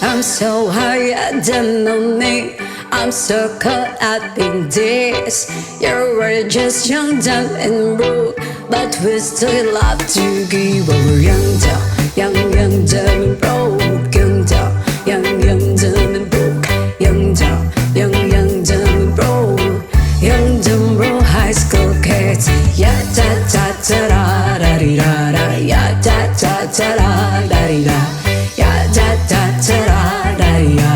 I'm so high at the moment, I'm so caught up in this. You were just young, dumb and broke, but we still love to give. But we're young, dumb, dumb and broke. Young, dumb, dumb and broke. Young, dumb, dumb and broke. Young, dumb, broke high school kids. Ya da da da da da di da da. Ya da da da da da di da. Ya da da da da da di da.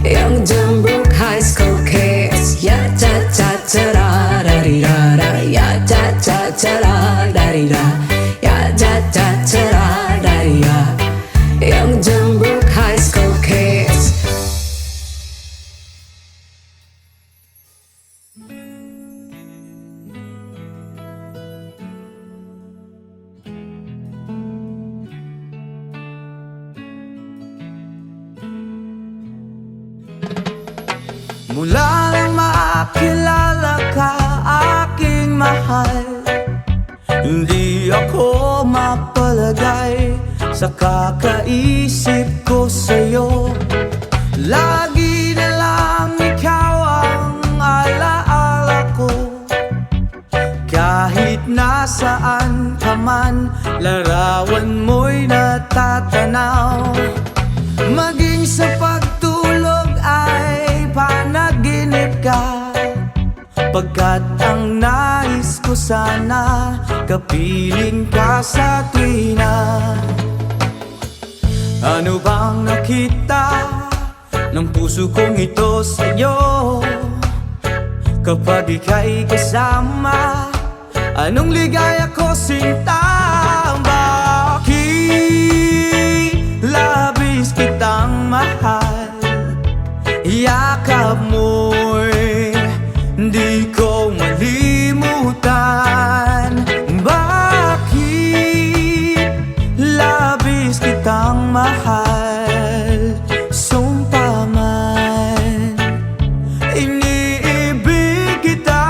Young, dumb, broke high school kids. Ya da da da da da di da da. Ya da da da da da di da. Ya da da da da da di da. Young, dumb, broke high school kids. Mula nang makilala ka, aking mahal, hindi ako mapalagay sa kakaisip ko sa'yo. Lagi na lang ikaw ang alaala ko. Kahit nasaan ka man, larawan mo'y natatanaw. Maging sa pagtulog ay panaginip ka, pagkat ang nais ko sana, kapiling ka sa tuwina. Ano bang nakita ng puso kong ito sa'yo? Kapag ika'y kasama, anong ligaya ko sinta? Bakit labis kitang mahal? Yakap mo'y di ko malimutan. Bakit labis kitang mahal? Sumpa man, iniibig kita.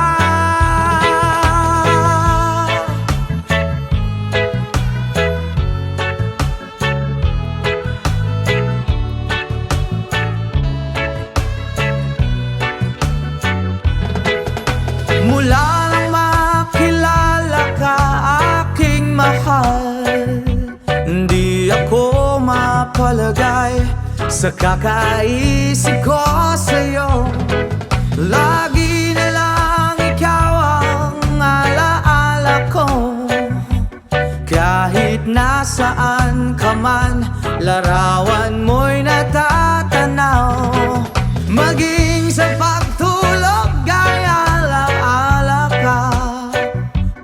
bagay sa kakaisip ko sa'yo. Lagi na lang ikaw ang alaala ko. Kahit nasaan ka man, larawan mo'y natatanaw. Maging sa pagtulog ay alaala ka.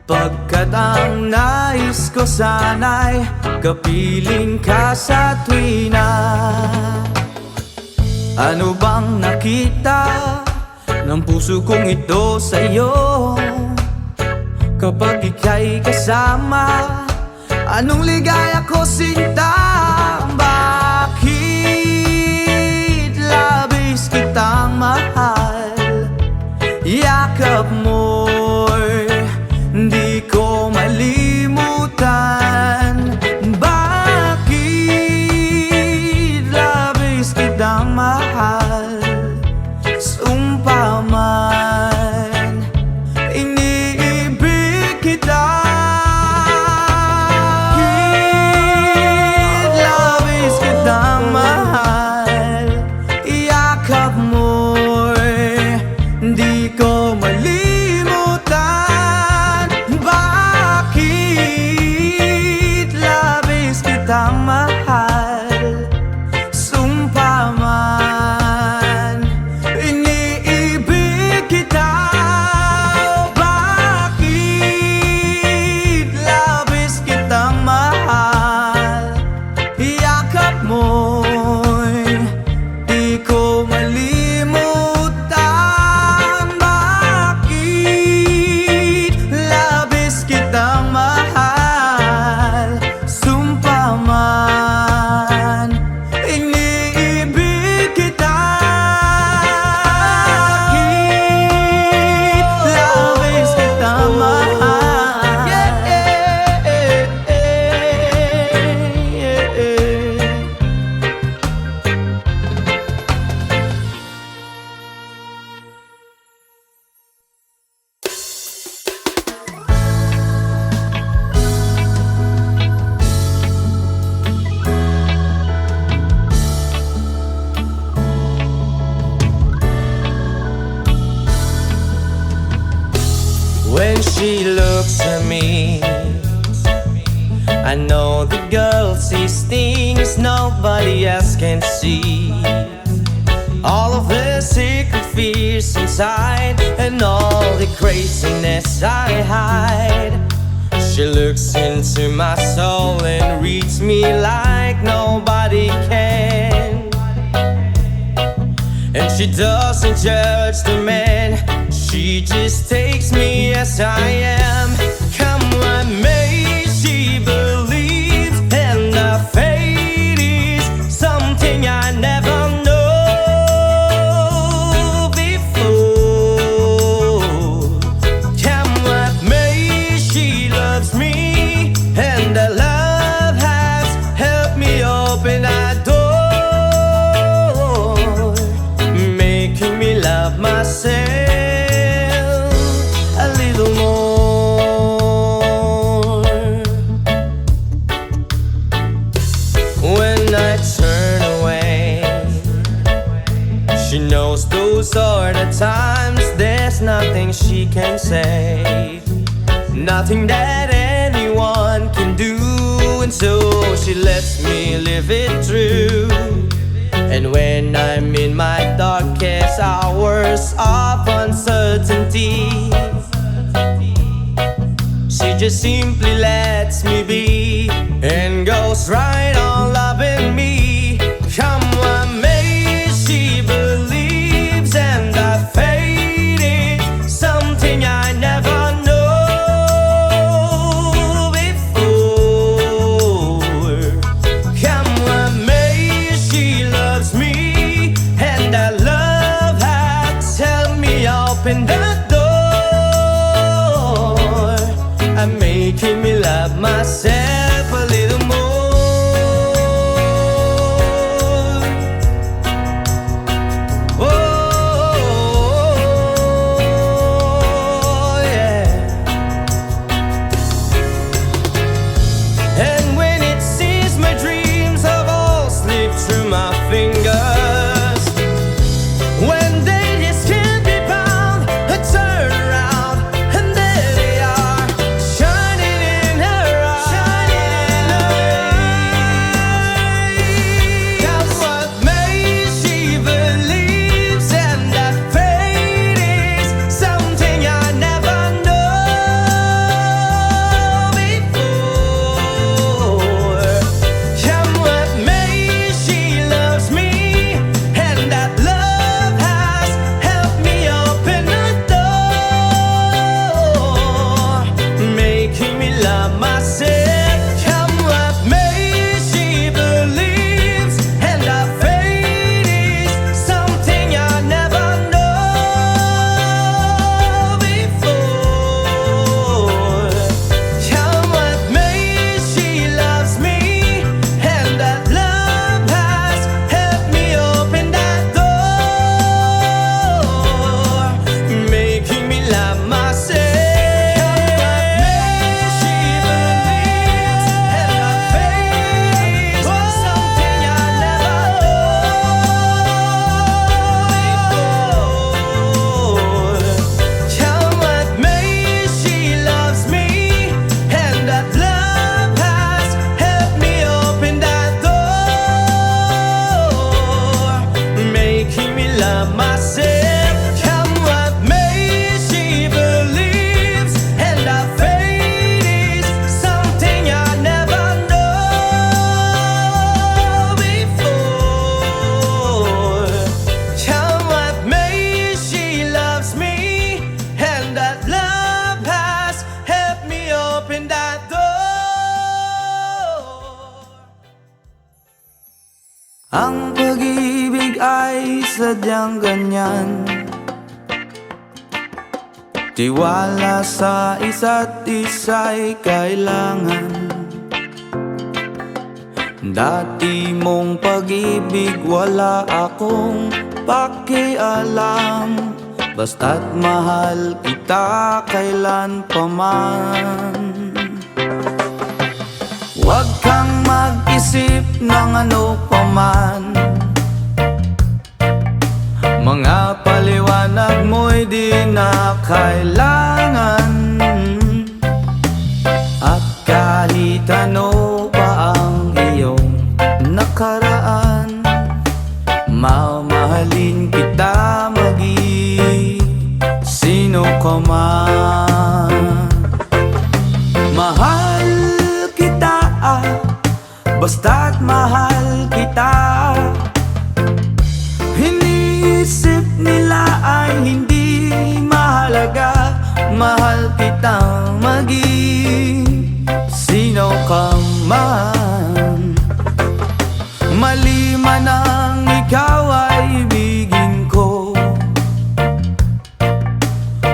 Pagkat ang nais ko sana'y kapiling ka sa tuwina. Ano bang nakita ng puso kong ito sa'yo? Kapag ika'y kasama, anong ligaya ko sinta? Bakit labis kitang mahal? Yakap mo'y di ko malimutan. Bakit labis kitang mahal? Sumpa man, iniibig kita. Bakit labis kitang mahal? Yakap mo'y di ko malimutan. Bakit labis kitang mahal? Sumpa man, iniibig kita. Bakit labis kitang mahal? Yakap mo'y di ko malimutan. Bakit labis kitang mahal? Sumpa man, iniibig kita. Bakit labis kitang mahal? When she looks at me, I know the girl sees things nobody else can see. All of the secret fears inside and all the craziness I hide. She looks into my soul and reads me like nobody can. And she doesn't judge the man, she just takes me as I am. Come what may, she believes, and the fate is something I never know before. Come what may, she loves me, and the love has helped me open that door, making me love myself a little more. When I turn away, she knows those are the times there's nothing she can say, nothing that anyone can do, and so she lets me live it through. And when I'm in my darkest hours of uncertainty, she just simply lets me be and goes right on loving me. Come what may, she believes, and the fate is something I never know before. Come what may, she loves me, and that love has helped me open the door, and making me love myself a little more. my fingers. When they just can't be bound, I turn around and there they are, shining in her eyes. That's what made she believes, and that fate is something I never know before. And what made she loves me, and that love has helped me open the door, making me love myself. And what made she believes, and that fate is something I never know before. And what made she loves me, and that love has helped me open that door, making me love myself. She believes, and her face something I never know before. And what made she loves me, and that love has helped me open that door, making me love myself. And what made she believes, and that fate is something I never know before. And what made she loves me, and that love has helped me open that door. Ang pag-ibig ay sadyang ganyan, tiwala sa isa't isa'y kailangan. Dati mong pag-ibig wala akong pakialam, basta't mahal kita kailan pa man. Huwag kang mag-isip ng ano pa man, mga paliwanag mo'y di na kailangan. At kahit ano pa ang iyong nakaraan, mamahalin kita maging sino ka man. Mahal kita, basta't mahal kita. Iniisip nila ay hindi mahalaga, mahal kitang maging sino ka man. Mali man ang ikaw ay ibigin ko,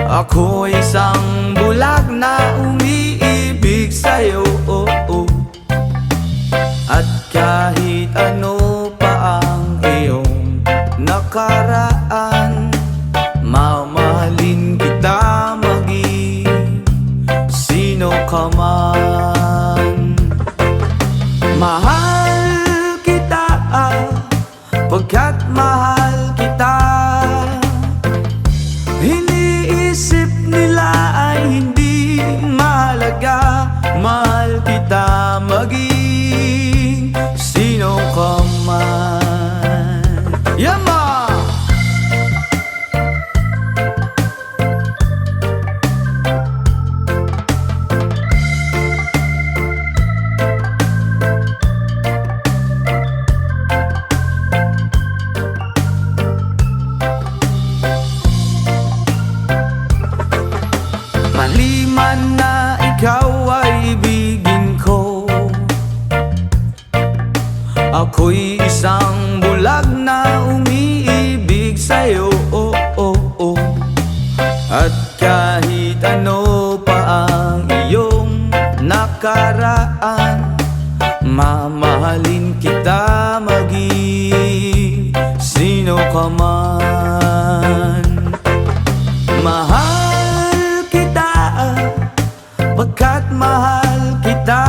ako isang bulag na umiibig sa'yo. At kahit ano pa ang iyong nakaraan, mamahalin kita maging sino ka man. Mahal kita, pagkat mahal kita. Iniisip nila ay hindi mahalaga, mahal kita maging sino ka man. Yama! Mali man na ikaw ay ibigin ko, ako'y isang bulag na umiibig sa'yo. At kahit ano pa ang iyong nakaraan, mamahalin kita maging sino ka man. Mahal kita, pagkat mahal kita.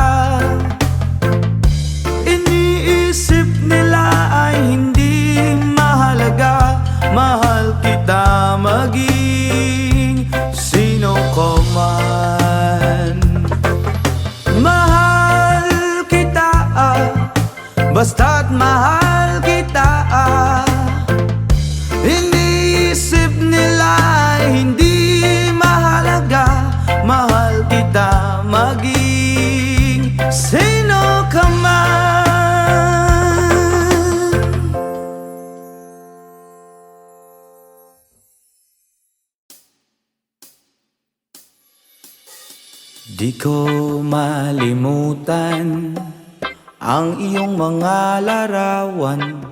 Iniisip nila ay mahal kita. Iniisip nila hindi mahalaga, mahal kita maging sino ka man. Di ko malimutan ang iyong mga larawan,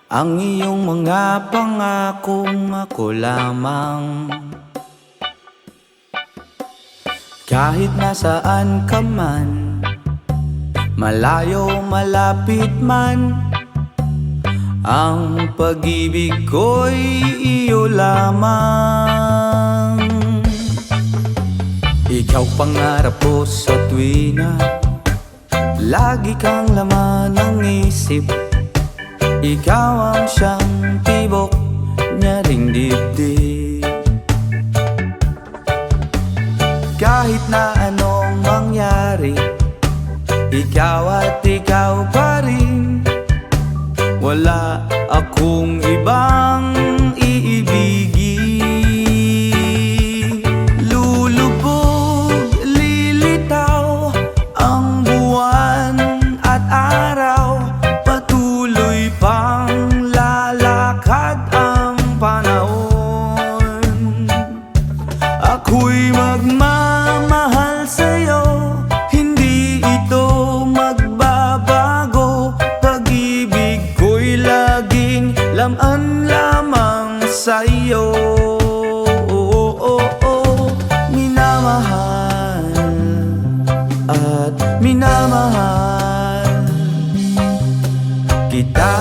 ang iyong mga pangakong ako lamang. Kahit nasaan ka man, malayo malapit man, ang pag-ibig ko'y iyo lamang. Ikaw pangarap ko sa tuwina, lagi kang laman ng isip. Ikaw ang siyang tibok niya ring dibdib. Kahit na anong mangyari, ikaw at ikaw pa rin. Wala akong ibang iibigin. Lulubog, lilitaw ang buwan at araw, patuloy pang lalakad ang panahon. Ako'y magmamahal sa'yo, hindi ito magbabago. Pag-ibig ko'y laging laman lamang sa'yo. Minamahal at minamahal kita.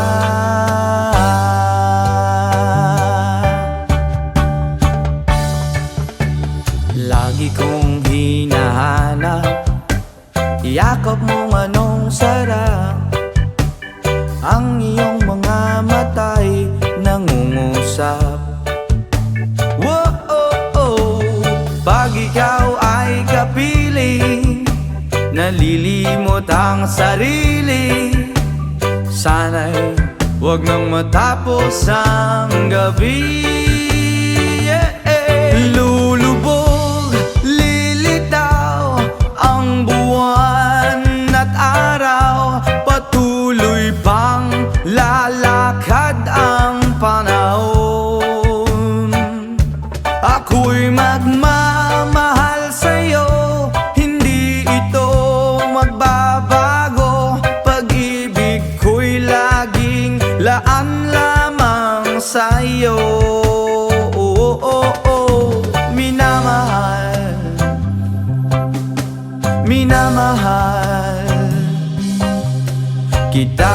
Lagi kong hinahanap, yakap mong anong sarap, ang iyong mga mata'y nangungusap. Whoa, pag ikaw ay kapiling, nalilimot ang sarili. Sana'y wag nang matapos ang gabi. Lulubog, lilitaw ang buwan at araw, patuloy pang lalakad ang panahon. Ako'y magmamahal sa'yo, hindi ito magbabago. Pag-ibig ko'y laging laan lamang sa'yo. Minamahal, minamahal kita.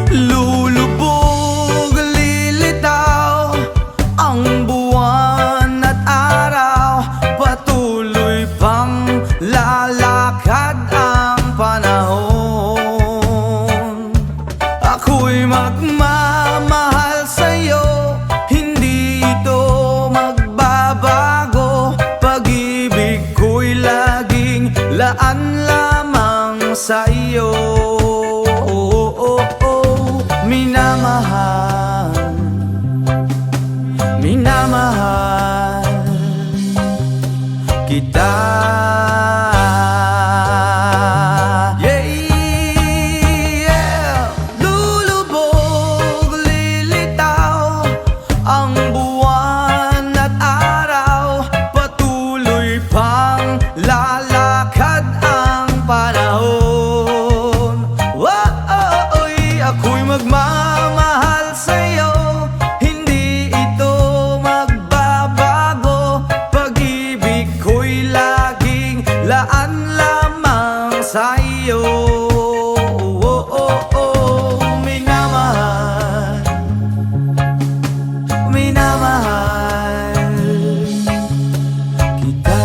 Lulubog, lilitaw ang buwan at araw, patuloy pang lalakad ang panahon. Ako'y magmamahal sa'yo, hindi ito magbabago. Pag-ibig ko'y laging laan lamang sa'yo. Minamahal, minamahal kita. Lulubog, lilitaw ang buwan at araw, patuloy pang lalakad ang panahon. Ako'y magmamahal sa'yo, hindi ito magbabago. Pag-ibig ko'y lagi sa iyo. Minamahal, minamahal kita.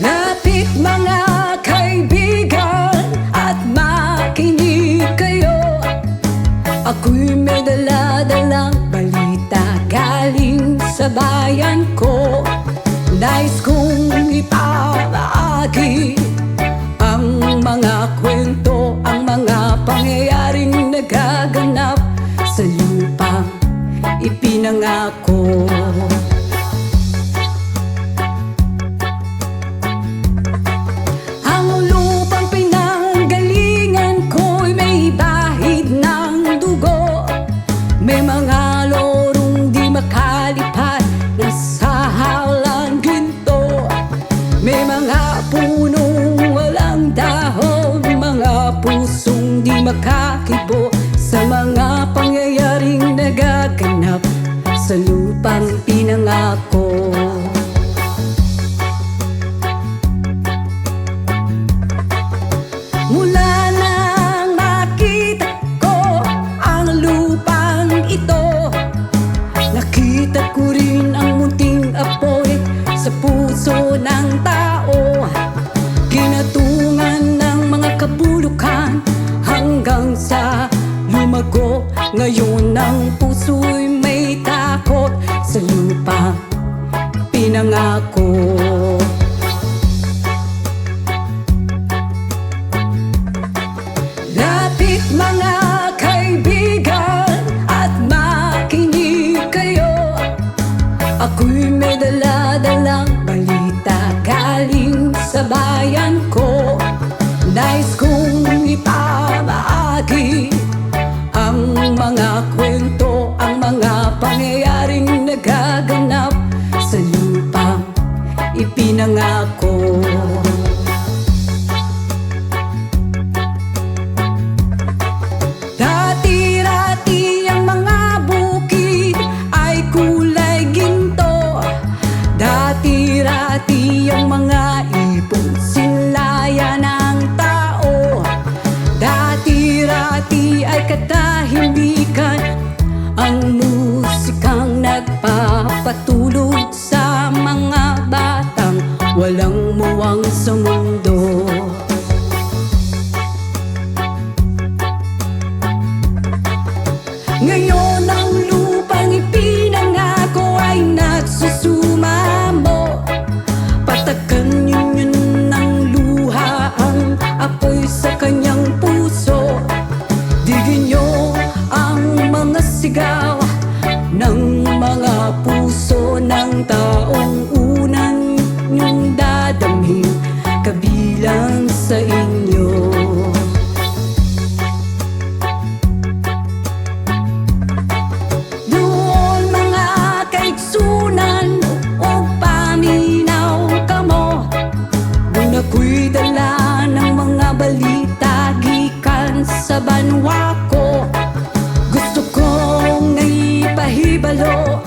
Lapit mga kaibigan at makinig kayo. Ako'y may dala-dalang balita galing sa bayan ko. Nais kong ipamahagi ang mga kwento, ang mga pangyayaring nagaganap sa lupang ipinangako. May mga lorong di makalipat nasa halang ginto. May mga punong walang dahon, mga pusong di makakibo sa mga pangyayaring nagaganap sa lupang pinangako. Mula nang makita ko ang lupang ito, nakita ko rin ang munting apoy sa puso ng tao. Ginatungan ng mga kabulukan hanggang sa lumago. Ngayon ang puso'y may takot sa lupang pinangako. Lapit mga kaibigan at makinig kayo. Ako'y may dala-dalang balita galing sa bayan ko. Nais kong ipamahagi ang mga kwento, ang mga pangyayaring nagaganap sa lupang ipinangako. Dati-rati ang mga bukid ay kulay ginto. Dati-rati ang mga ipon sinlaya ng tao. Dati-rati ay katahimikan ang musikang nagpapatulog sa mga batang walang muwang sa mundo. Ngayon ang lupang ipinangako ay nagsusumamo. Patakan yun ng luha ang apoy sa kanyang puso. Digin niyo ang mga sigaw ng mga puso ng taong unang niyong dadamhin kabilang sa inyo. Doon mga kaigsunan o paminaw kamo. Doon ako'y dala ng mga balita gikan sa banwa ko. Gusto kong ipahibalo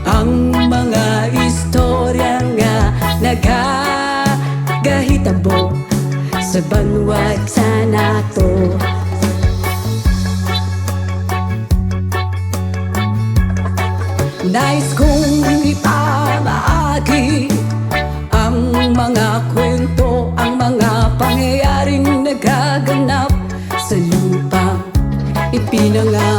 ang mga istorya nga nagagahitabo sa banwag sa nato. Nais kong ipamahagi ang mga kwento, ang mga pangyayaring nagaganap sa lupang ipinangako.